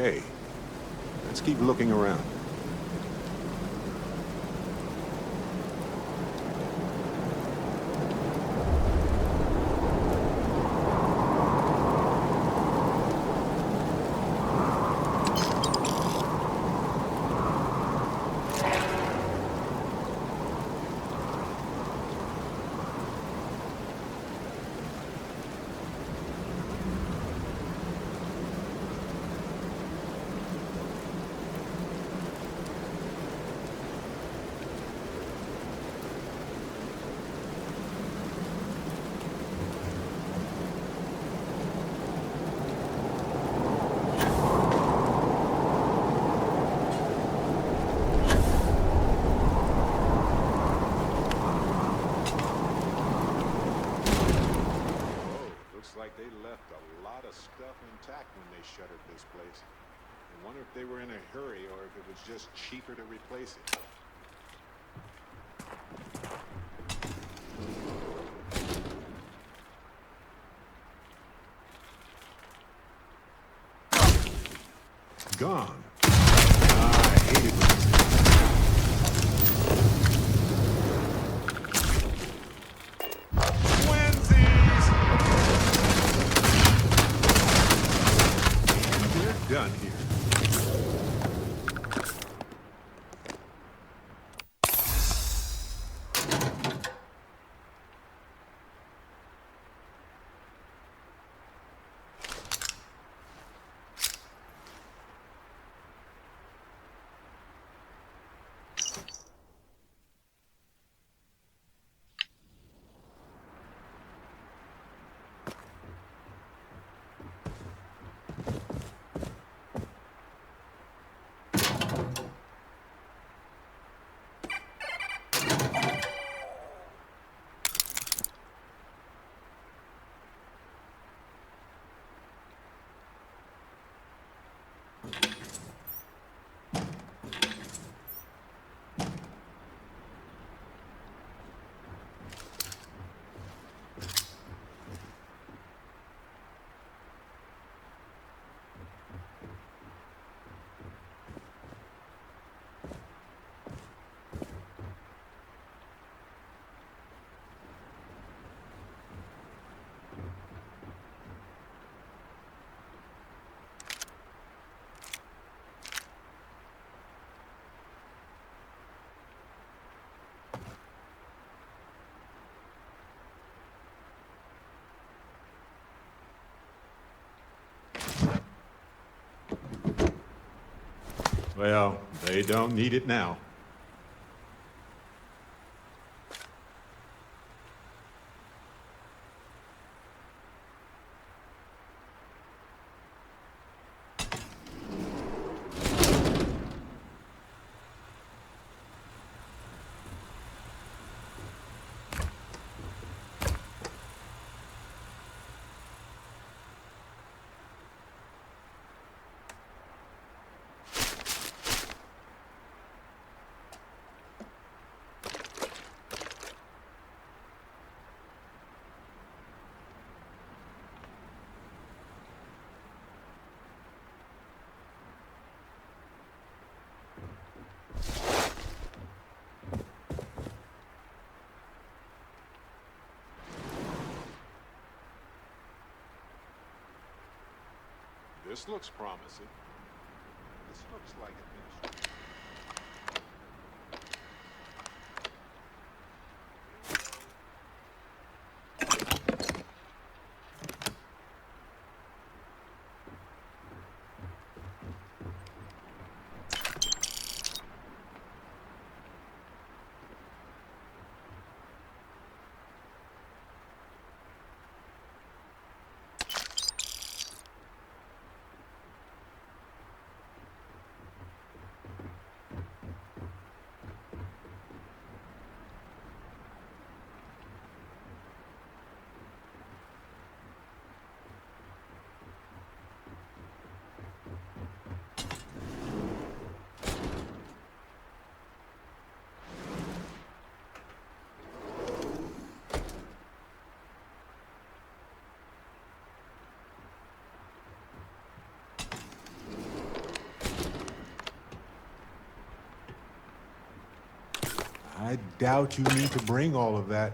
Okay. Let's keep looking around. Like they left a lot of stuff intact when they shuttered this place. I wonder if they were in a hurry or if it was just cheaper to replace it. Gone. I hate it when done here. Well, they don't need it now. This looks promising. This looks like administration. I doubt you need to bring all of that.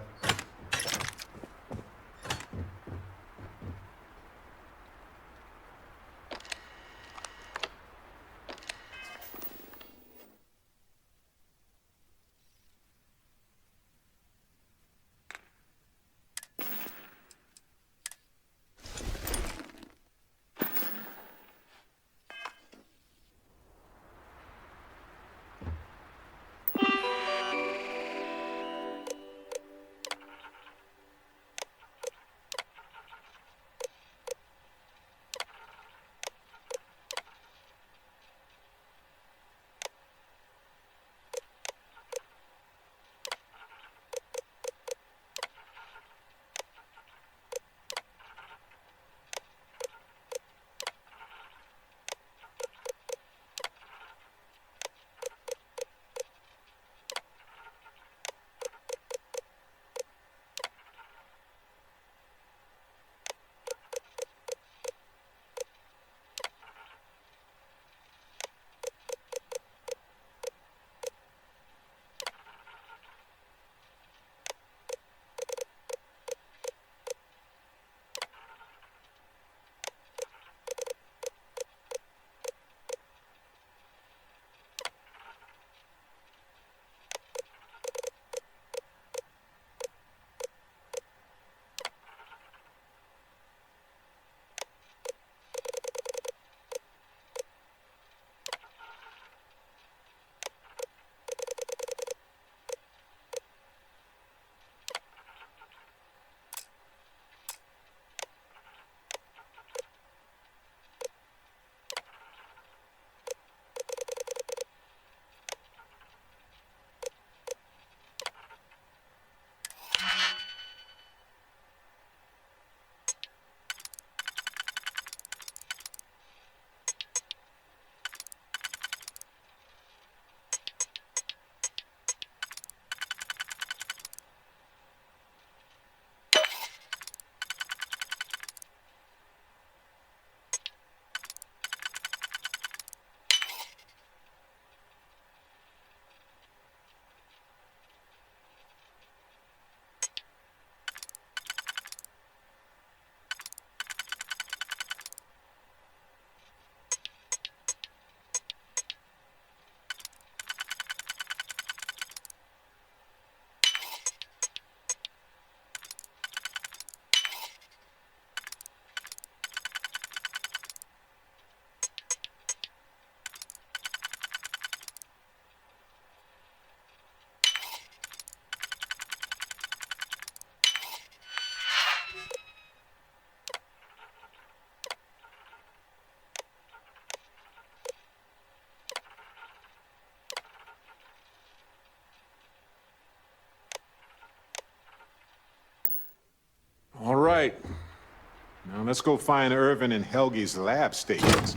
All right. Now let's go find Irvin and Helge's lab stations.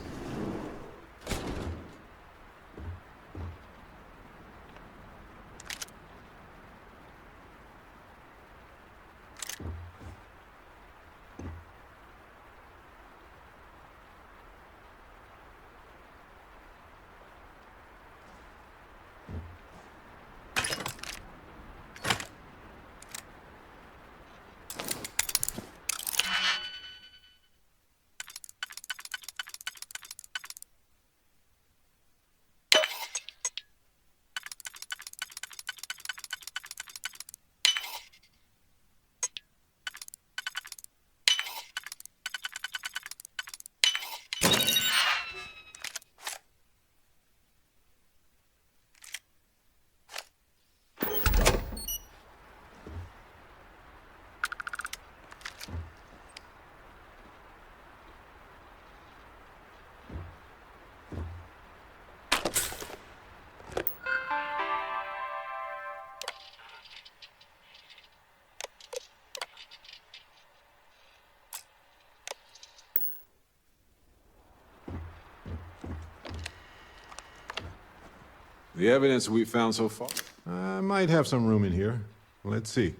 The evidence we found so far might have some room in here. Let's see.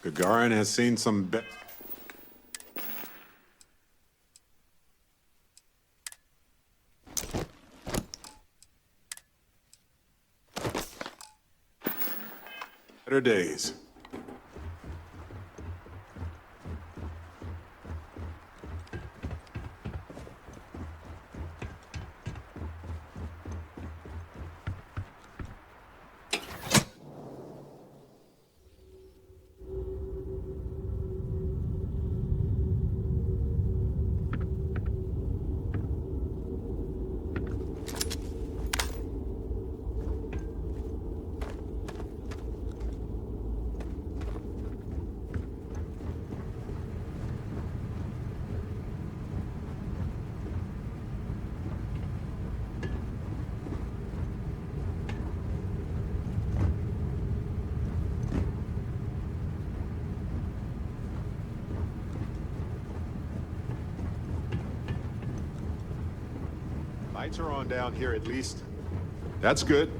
Gagarin has seen some better days. Lights are on down here at least. That's good.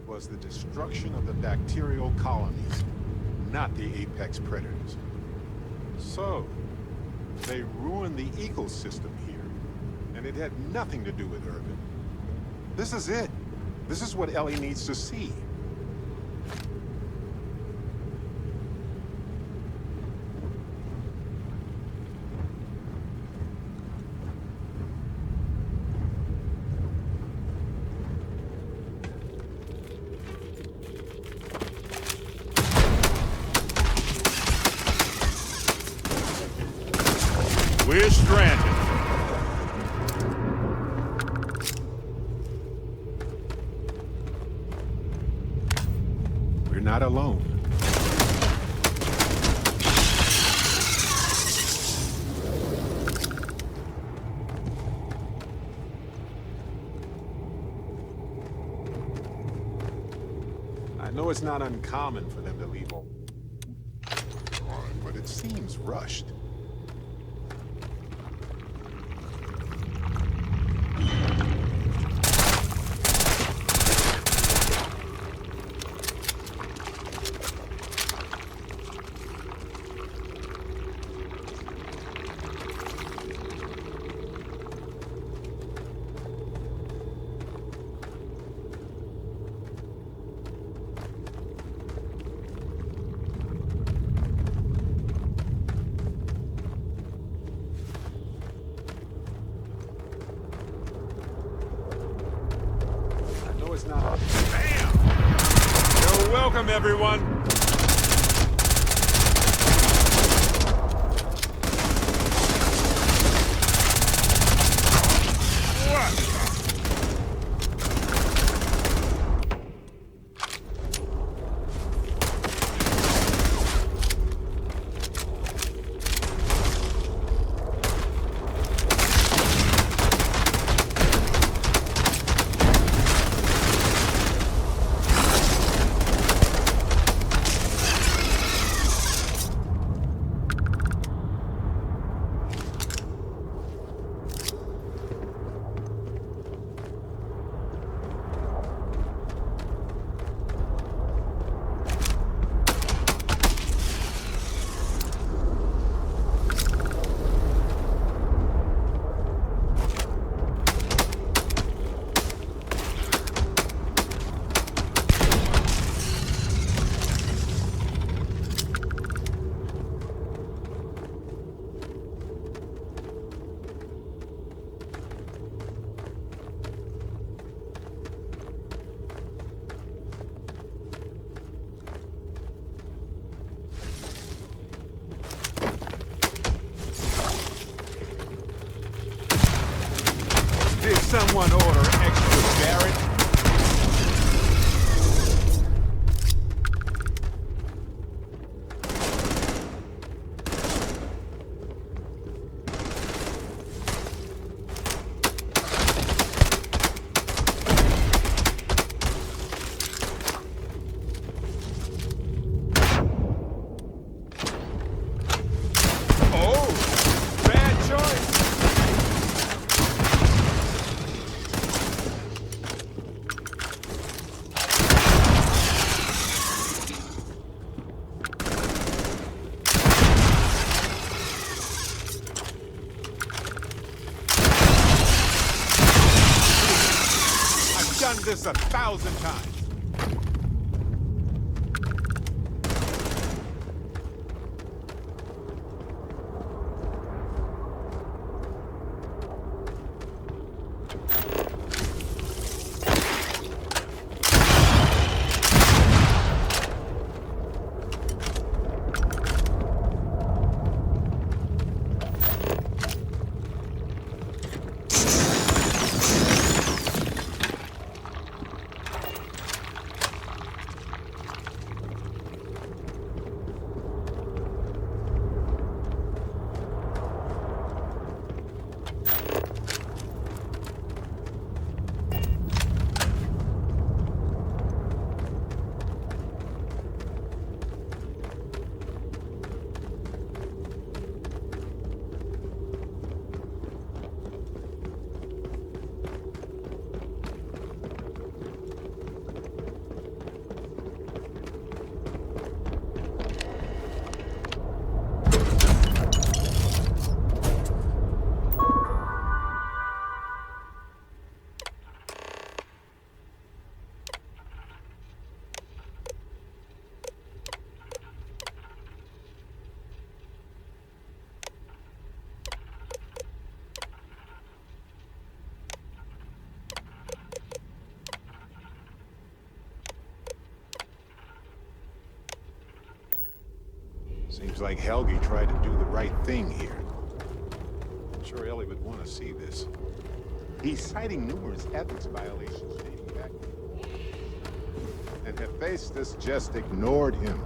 Was the destruction of the bacterial colonies, not the apex predators. So, they ruined the ecosystem here, and it had nothing to do with Urban. This is it. This is what Ellie needs to see. We're stranded. We're not alone. I know it's not uncommon for them to leave home, but it seems rushed. Bam! You're welcome, everyone. Did someone order extra Barrett? Done this 1,000 times. Seems like Helgi tried to do the right thing here. I'm sure Ellie would want to see this. He's citing numerous ethics violations dating back. And Hephaestus just ignored him.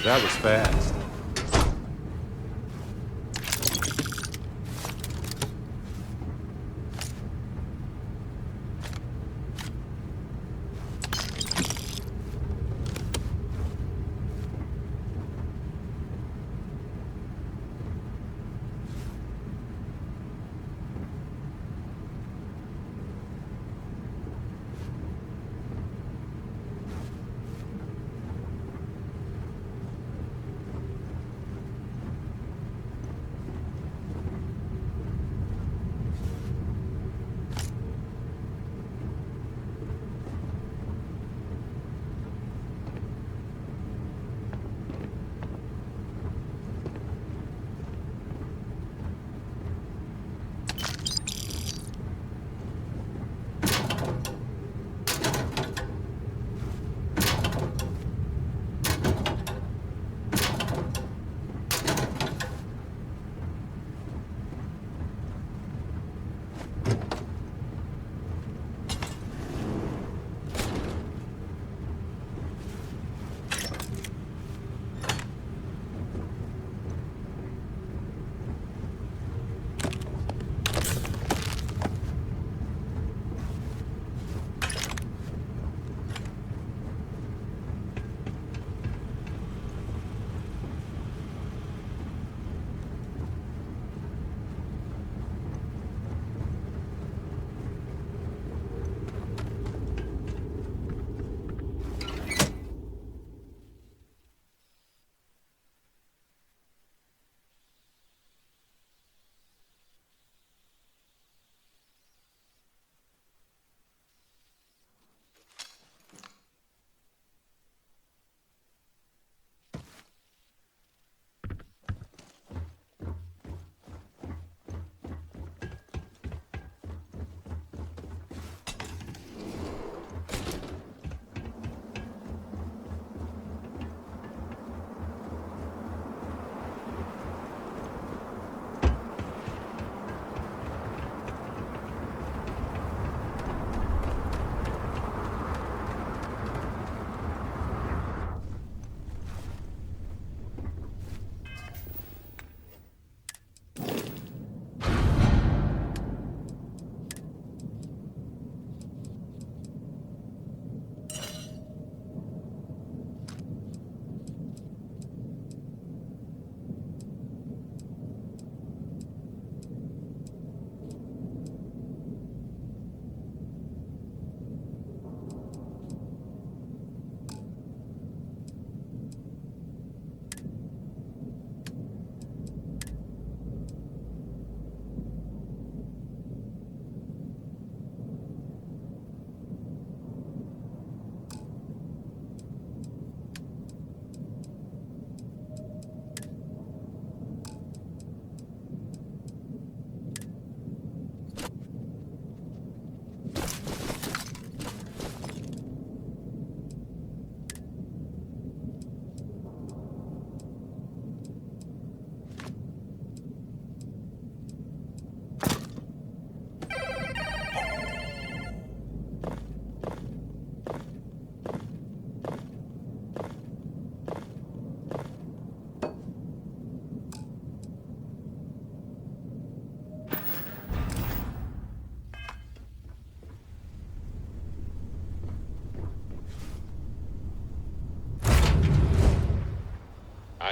That was fast.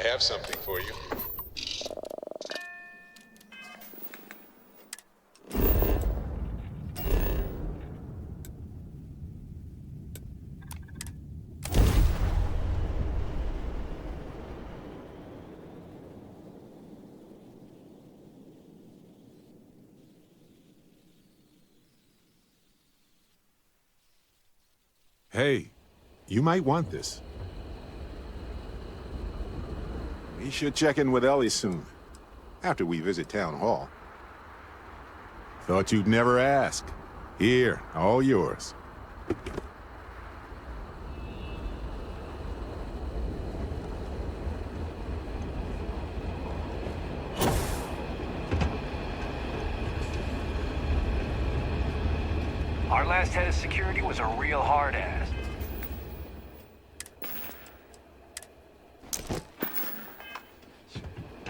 I have something for you. Hey, you might want this. We should check in with Ellie soon, after we visit Town Hall. Thought you'd never ask. Here, all yours. Our last head of security was a real hard ass.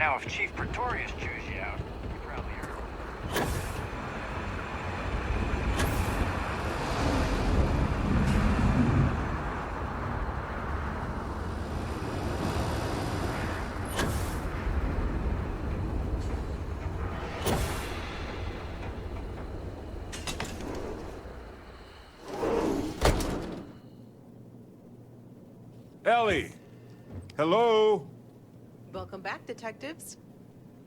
Now, if Chief Pretorius chews you out, you probably heard. Ellie! Hello? Welcome back, detectives.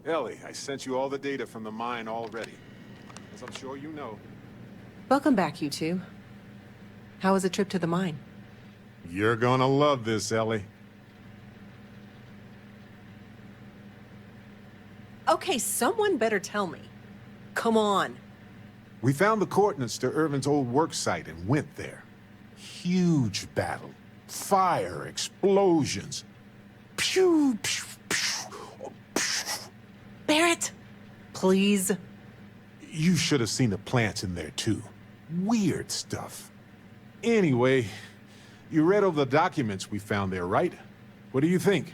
Ellie, I sent you all the data from the mine already. As I'm sure you know. Welcome back, you two. How was the trip to the mine? You're gonna love this, Ellie. Okay, someone better tell me. Come on. We found the coordinates to Irvin's old work site and went there. Huge battle. Fire, explosions. Pew, pew, pew, pew. Barrett, please. You should have seen the plants in there, too. Weird stuff. Anyway, you read over the documents we found there, right? What do you think?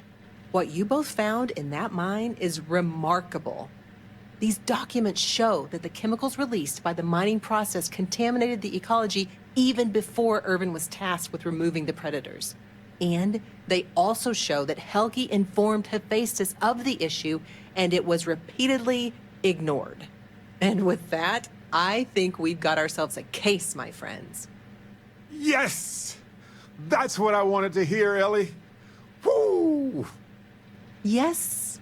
What you both found in that mine is remarkable. These documents show that the chemicals released by the mining process contaminated the ecology even before Irvin was tasked with removing the predators. And they also show that Helgi informed Hephaestus of the issue, and it was repeatedly ignored. And with that, I think we've got ourselves a case, my friends. Yes! That's what I wanted to hear, Ellie. Woo! Yes,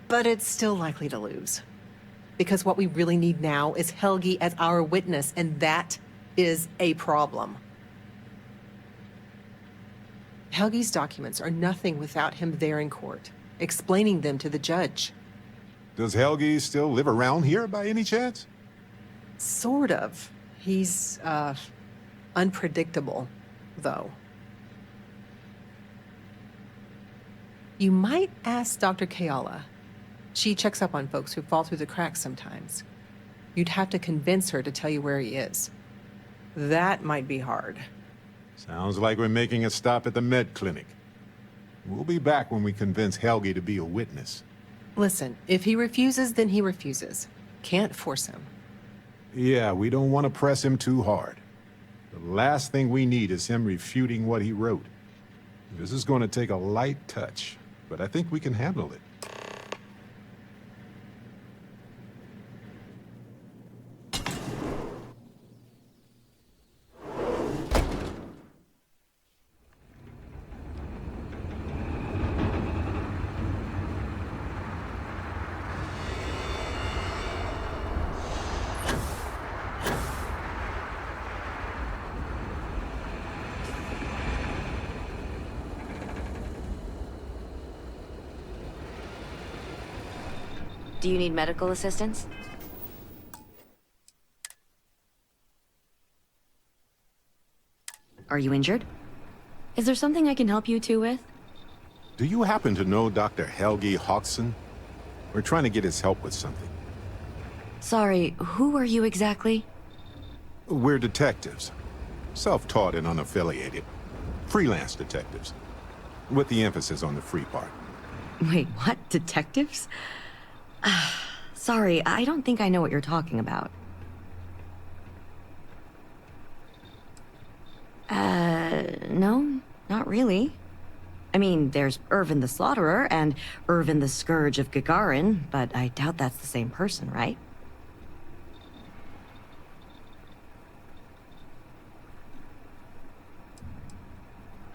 but it's still likely to lose. Because what we really need now is Helgi as our witness, and that is a problem. Helgi's documents are nothing without him there in court, explaining them to the judge. Does Helgi still live around here by any chance? Sort of. He's, unpredictable, though. You might ask Dr. Kayala. She checks up on folks who fall through the cracks sometimes. You'd have to convince her to tell you where he is. That might be hard. Sounds like we're making a stop at the med clinic. We'll be back when we convince Helgi to be a witness. Listen, if he refuses, then he refuses. Can't force him. Yeah, we don't want to press him too hard. The last thing we need is him refuting what he wrote. This is going to take a light touch, but I think we can handle it. Do you need medical assistance? Are you injured? Is there something I can help you two with? Do you happen to know Dr. Helgi Hawkson? We're trying to get his help with something. Sorry, who are you exactly? We're detectives. Self-taught and unaffiliated. Freelance detectives. With the emphasis on the free part. Wait, what? Detectives? Sorry, I don't think I know what you're talking about. No, not really. I mean, there's Irvin the Slaughterer and Irvin the Scourge of Gagarin, but I doubt that's the same person, right?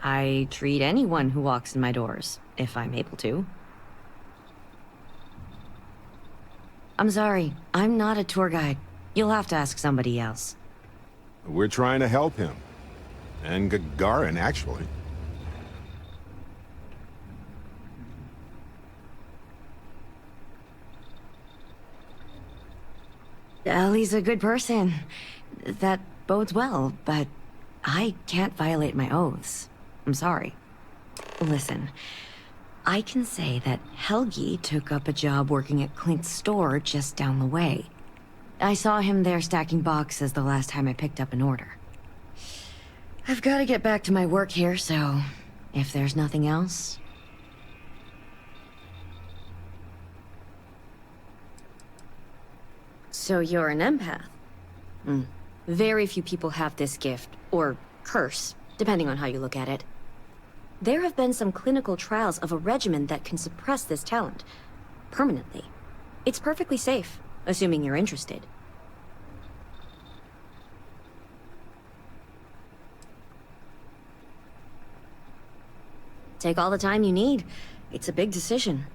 I treat anyone who walks in my doors, if I'm able to. I'm sorry, I'm not a tour guide. You'll have to ask somebody else. We're trying to help him. And Gagarin, actually. Ellie's a good person. That bodes well, but I can't violate my oaths. I'm sorry. Listen, I can say that Helgi took up a job working at Clint's store just down the way. I saw him there stacking boxes the last time I picked up an order. I've got to get back to my work here, so if there's nothing else... So you're an empath? Hmm. Very few people have this gift, or curse, depending on how you look at it. There have been some clinical trials of a regimen that can suppress this talent. Permanently. It's perfectly safe, assuming you're interested. Take all the time you need. It's a big decision.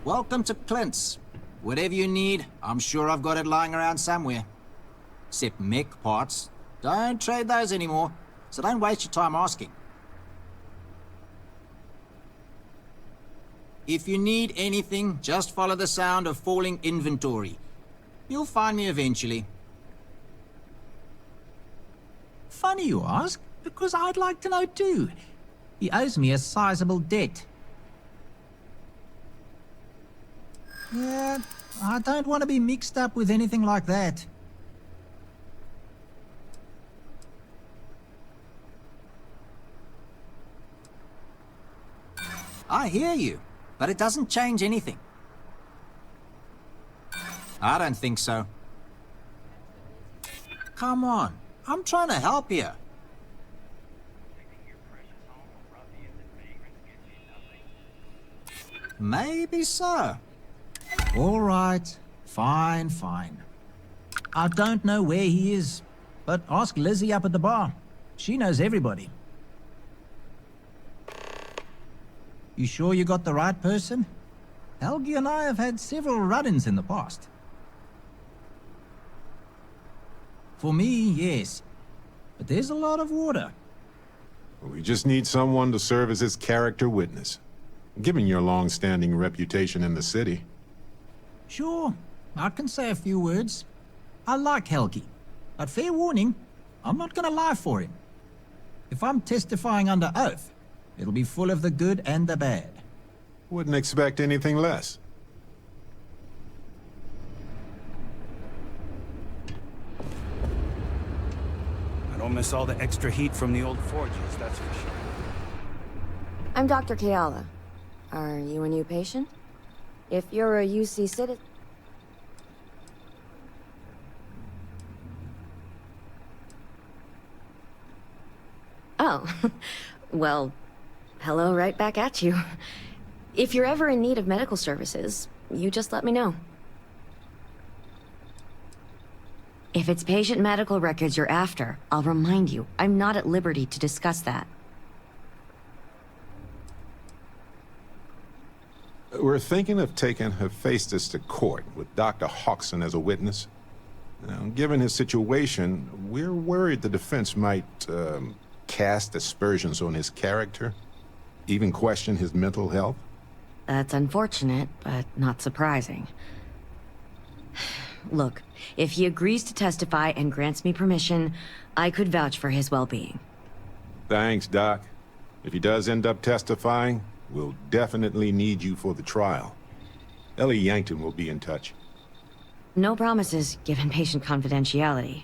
Welcome to Clint's. Whatever you need, I'm sure I've got it lying around somewhere. Except mech parts. Don't trade those anymore, so don't waste your time asking. If you need anything, just follow the sound of falling inventory. You'll find me eventually. Funny you ask, because I'd like to know too. He owes me a sizable debt. Yeah, I don't want to be mixed up with anything like that. I hear you, but it doesn't change anything. I don't think so. Come on, I'm trying to help you. Maybe so. All right, fine. I don't know where he is, but ask Lizzie up at the bar. She knows everybody. You sure you got the right person? Helgi and I have had several run-ins in the past. For me, yes. But there's a lot of water. We just need someone to serve as his character witness. Given your long-standing reputation in the city. Sure, I can say a few words. I like Helgi, but fair warning, I'm not gonna lie for him. If I'm testifying under oath, it'll be full of the good and the bad. Wouldn't expect anything less. I don't miss all the extra heat from the old forges, that's for sure. I'm Dr. Keala. Are you a new patient? If you're a UC citizen... Oh, well, hello right back at you. If you're ever in need of medical services, you just let me know. If it's patient medical records you're after, I'll remind you, I'm not at liberty to discuss that. We're thinking of taking Hephaestus to court with Dr. Hodgson as a witness. Now, given his situation, we're worried the defense might cast aspersions on his character, even question his mental health. That's unfortunate, but not surprising. Look, if he agrees to testify and grants me permission, I could vouch for his well-being. Thanks, Doc. If he does end up testifying, we'll definitely need you for the trial. Ellie Yankton will be in touch. No promises, given patient confidentiality,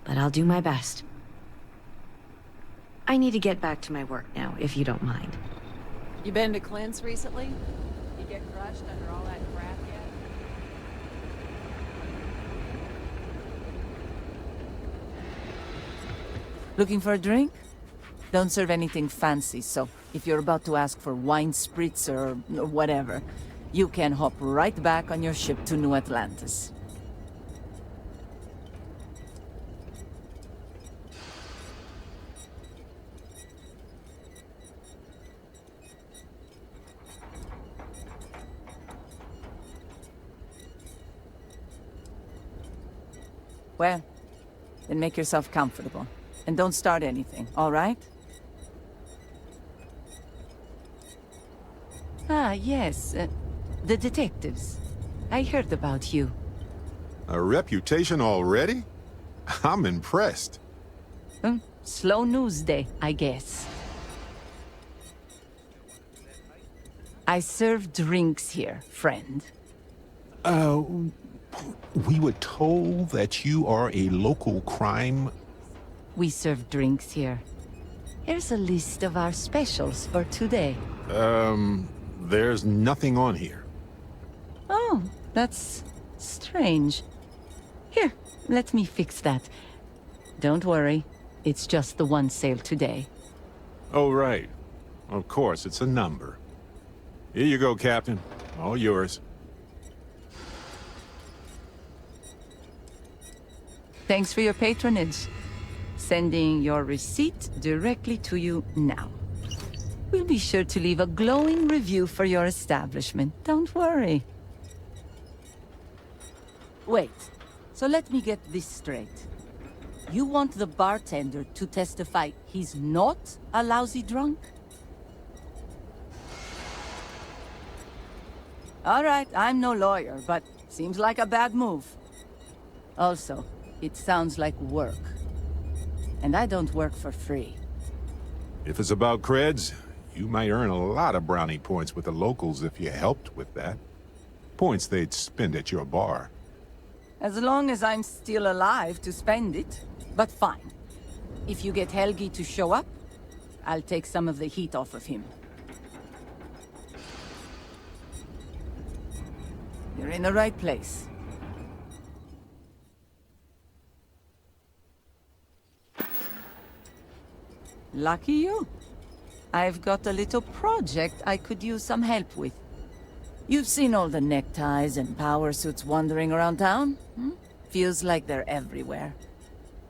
but I'll do my best. I need to get back to my work now, if you don't mind. You been to Clint's recently? You get crushed under all that crap yet? Looking for a drink? Don't serve anything fancy, so if you're about to ask for wine spritz or whatever, you can hop right back on your ship to New Atlantis. Well, then make yourself comfortable. And don't start anything, all right? Ah, yes. The detectives. I heard about you. A reputation already? I'm impressed. Slow news day, I guess. I serve drinks here, friend. We were told that you are a local crime... We serve drinks here. Here's a list of our specials for today. There's nothing on here. Oh, that's strange. Here, let me fix that. Don't worry, it's just the one sale today. Oh, right. Of course, it's a number. Here you go, Captain. All yours. Thanks for your patronage. Sending your receipt directly to you now. We'll be sure to leave a glowing review for your establishment. Don't worry. Wait, so let me get this straight. You want the bartender to testify he's not a lousy drunk? All right, I'm no lawyer, but seems like a bad move. Also, it sounds like work. And I don't work for free. If it's about creds, you might earn a lot of brownie points with the locals if you helped with that. Points they'd spend at your bar. As long as I'm still alive to spend it. But fine. If you get Helgi to show up, I'll take some of the heat off of him. You're in the right place. Lucky you. I've got a little project I could use some help with. You've seen all the neckties and power suits wandering around town? Feels like they're everywhere.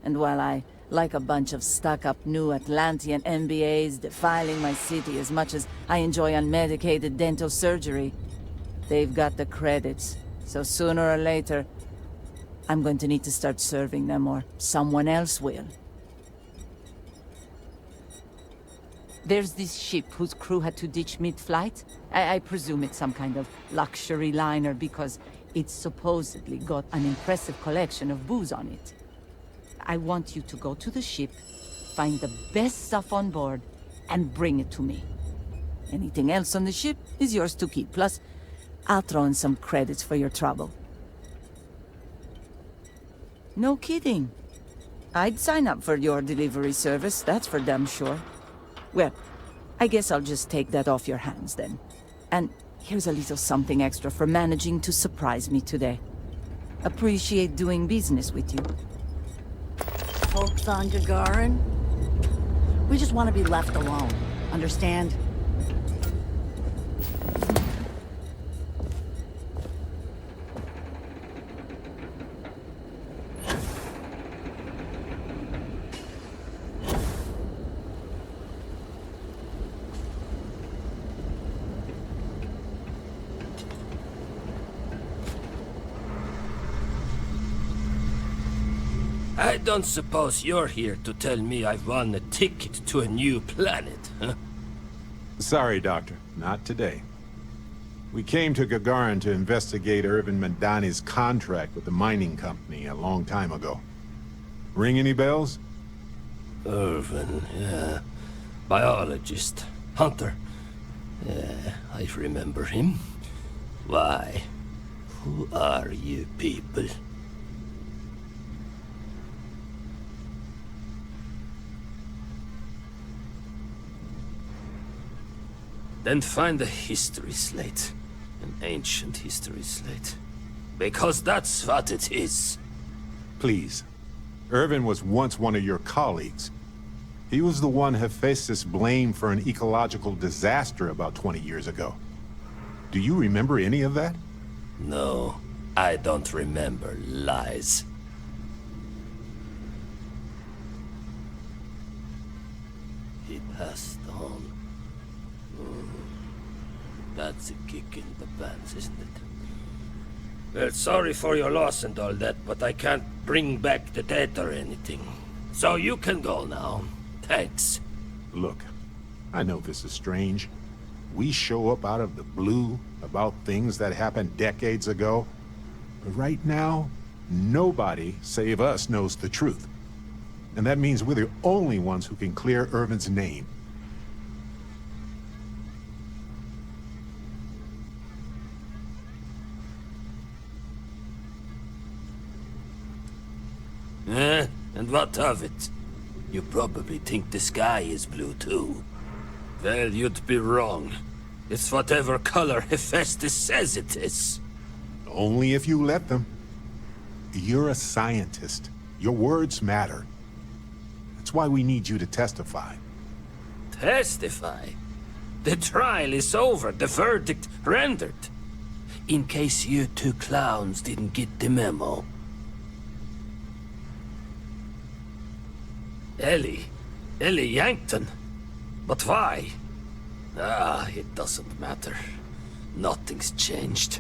And while I like a bunch of stuck-up new Atlantean MBAs defiling my city as much as I enjoy unmedicated dental surgery, they've got the credits. So sooner or later, I'm going to need to start serving them, or someone else will. There's this ship whose crew had to ditch mid-flight. I presume it's some kind of luxury liner because it's supposedly got an impressive collection of booze on it. I want you to go to the ship, find the best stuff on board, and bring it to me. Anything else on the ship is yours to keep. Plus, I'll throw in some credits for your trouble. No kidding. I'd sign up for your delivery service, that's for damn sure. Well, I guess I'll just take that off your hands then. And here's a little something extra for managing to surprise me today. Appreciate doing business with you. Folks on Gagarin? We just want to be left alone. Understand? I don't suppose you're here to tell me I've won a ticket to a new planet, huh? Sorry, Doctor. Not today. We came to Gagarin to investigate Irvin Madani's contract with the mining company a long time ago. Ring any bells? Irvin, yeah. Biologist. Hunter. Yeah, I remember him. Why? Who are you people? Then find the history slate. An ancient history slate. Because that's what it is. Please. Irvin was once one of your colleagues. He was the one Hephaestus blamed for an ecological disaster about 20 years ago. Do you remember any of that? No, I don't remember lies. He passed on. That's a kick in the pants, isn't it? Well, sorry for your loss and all that, but I can't bring back the dead or anything. So you can go now. Thanks. Look, I know this is strange. We show up out of the blue about things that happened decades ago. But right now, nobody save us knows the truth. And that means we're the only ones who can clear Irvin's name. Eh? And what of it? You probably think the sky is blue too. Well, you'd be wrong. It's whatever color Hephaestus says it is. Only if you let them. You're a scientist. Your words matter. That's why we need you to testify. Testify? The trial is over, the verdict rendered. In case you two clowns didn't get the memo. Ellie Yankton? But why? Ah, it doesn't matter. Nothing's changed.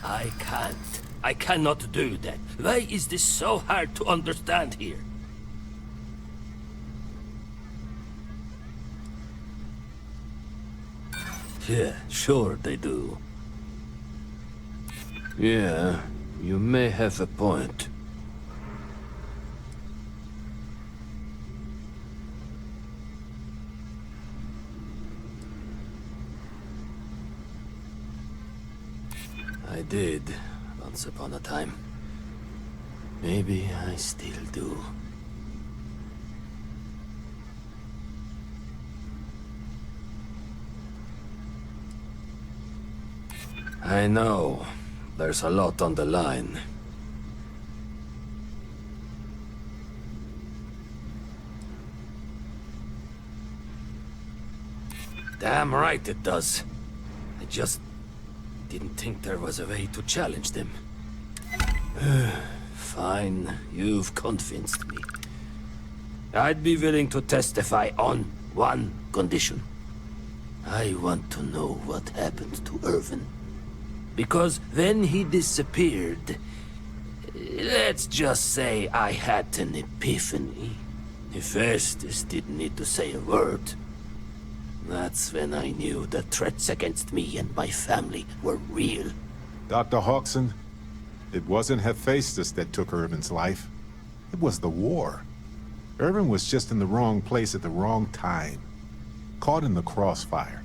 I cannot do that. Why is this so hard to understand here? Yeah, sure they do. Yeah, you may have a point. I did, once upon a time. Maybe I still do. I know. There's a lot on the line. Damn right it does. I just didn't think there was a way to challenge them. Fine, you've convinced me. I'd be willing to testify on one condition. I want to know what happened to Irvin. Because when he disappeared, let's just say I had an epiphany. Hephaestus didn't need to say a word. That's when I knew the threats against me and my family were real. Dr. Hawkson, it wasn't Hephaestus that took Irvin's life. It was the war. Irvin was just in the wrong place at the wrong time. Caught in the crossfire.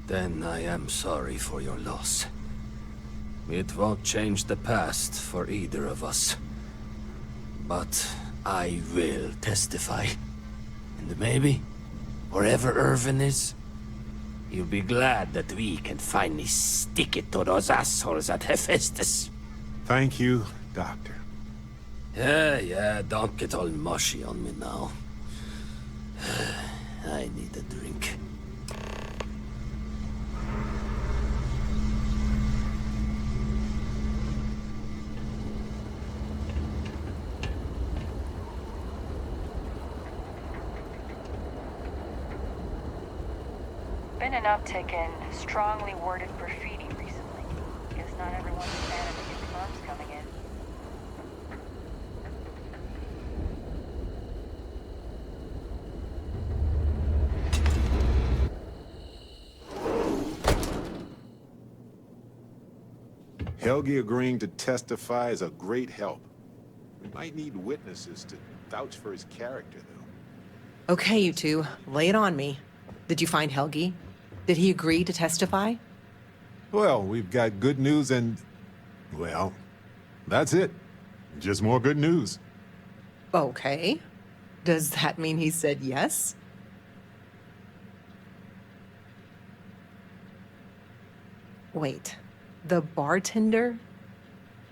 Then I am sorry for your loss. It won't change the past for either of us. But I will testify. And maybe, wherever Irvin is, you'll be glad that we can finally stick it to those assholes at Hephaestus. Thank you, Doctor. Yeah, don't get all mushy on me now. I need a drink. Been an uptick in strongly worded graffiti recently. Guess not everyone's a fan of the new firms coming in. Helgi agreeing to testify is a great help. We might need witnesses to vouch for his character, though. Okay, you two, lay it on me. Did you find Helgi? Did he agree to testify? Well, we've got good news and... well, that's it. Just more good news. Okay. Does that mean he said yes? Wait, the bartender?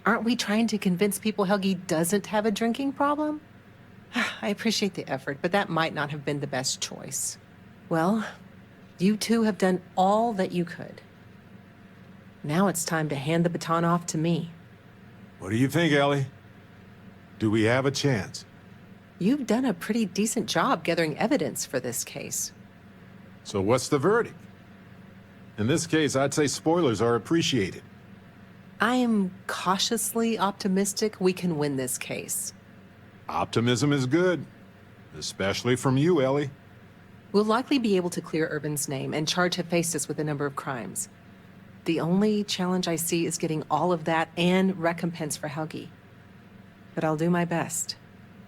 Aren't we trying to convince people Helgi doesn't have a drinking problem? I appreciate the effort, but that might not have been the best choice. Well, you two have done all that you could. Now it's time to hand the baton off to me. What do you think, Ellie? Do we have a chance? You've done a pretty decent job gathering evidence for this case. So what's the verdict? In this case, I'd say spoilers are appreciated. I am cautiously optimistic we can win this case. Optimism is good. Especially from you, Ellie. We'll likely be able to clear Irvin's name and charge Hephaestus with a number of crimes. The only challenge I see is getting all of that and recompense for Helgi. But I'll do my best.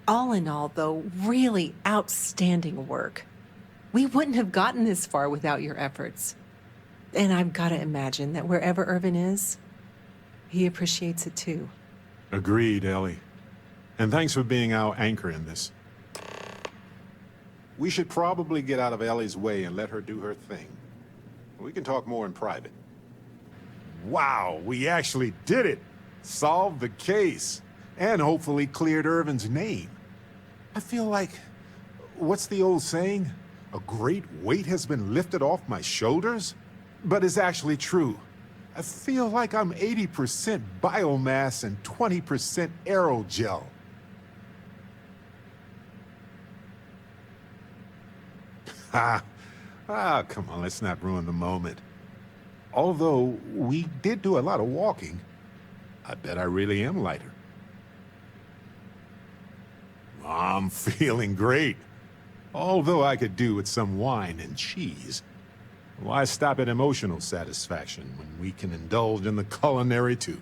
All in all, though, really outstanding work. We wouldn't have gotten this far without your efforts. And I've got to imagine that wherever Irvin is, he appreciates it too. Agreed, Ellie. And thanks for being our anchor in this. We should probably get out of Ellie's way and let her do her thing. We can talk more in private. Wow, we actually did it! Solved the case. And hopefully cleared Irvin's name. I feel like... what's the old saying? A great weight has been lifted off my shoulders? But it's actually true. I feel like I'm 80% biomass and 20% aerogel. Come on, let's not ruin the moment. Although we did do a lot of walking, I bet I really am lighter. I'm feeling great. Although I could do with some wine and cheese. Why stop at emotional satisfaction when we can indulge in the culinary too?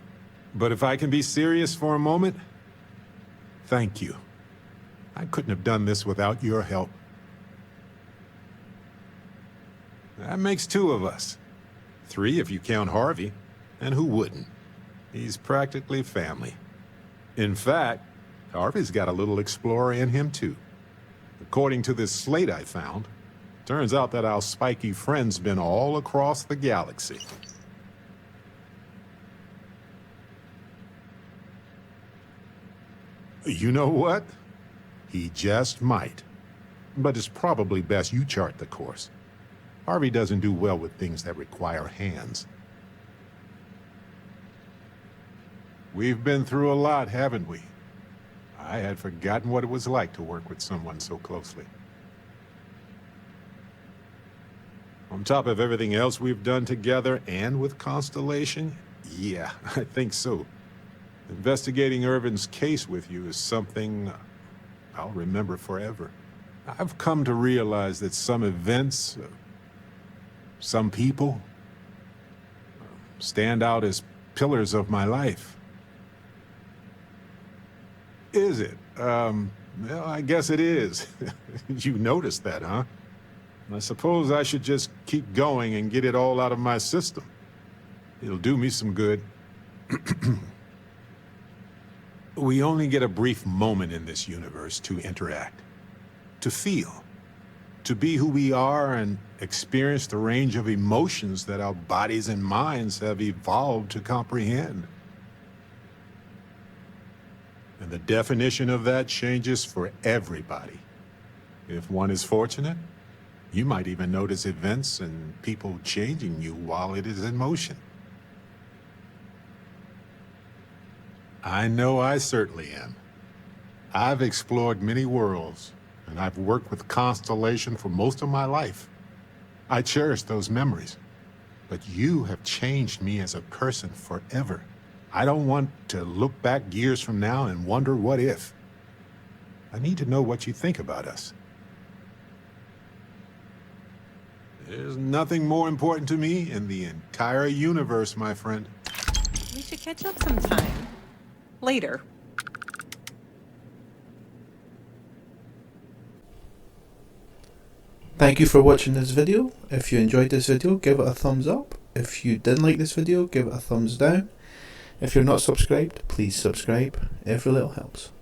But if I can be serious for a moment, thank you. I couldn't have done this without your help. That makes 2 of us. 3 if you count Harvey. And who wouldn't? He's practically family. In fact, Harvey's got a little explorer in him too. According to this slate I found, turns out that our spiky friend's been all across the galaxy. You know what? He just might. But it's probably best you chart the course. Harvey doesn't do well with things that require hands. We've been through a lot, haven't we? I had forgotten what it was like to work with someone so closely. On top of everything else we've done together and with Constellation, yeah, I think so. Investigating Irvin's case with you is something I'll remember forever. I've come to realize that some events, some people, stand out as pillars of my life. Is it? Well, I guess it is. You noticed that, huh? I suppose I should just keep going and get it all out of my system. It'll do me some good. We only get a brief moment in this universe to interact, to feel, to be who we are and experience the range of emotions that our bodies and minds have evolved to comprehend. And the definition of that changes for everybody. If one is fortunate, you might even notice events and people changing you while it is in motion. I know I certainly am. I've explored many worlds, and I've worked with Constellation for most of my life. I cherish those memories, but you have changed me as a person forever. I don't want to look back years from now and wonder what if. I need to know what you think about us. There's nothing more important to me in the entire universe, my friend. We should catch up sometime. Later. Thank you for watching this video. If you enjoyed this video, give it a thumbs up. If you didn't like this video, give it a thumbs down. If you're not subscribed, please subscribe. Every little helps.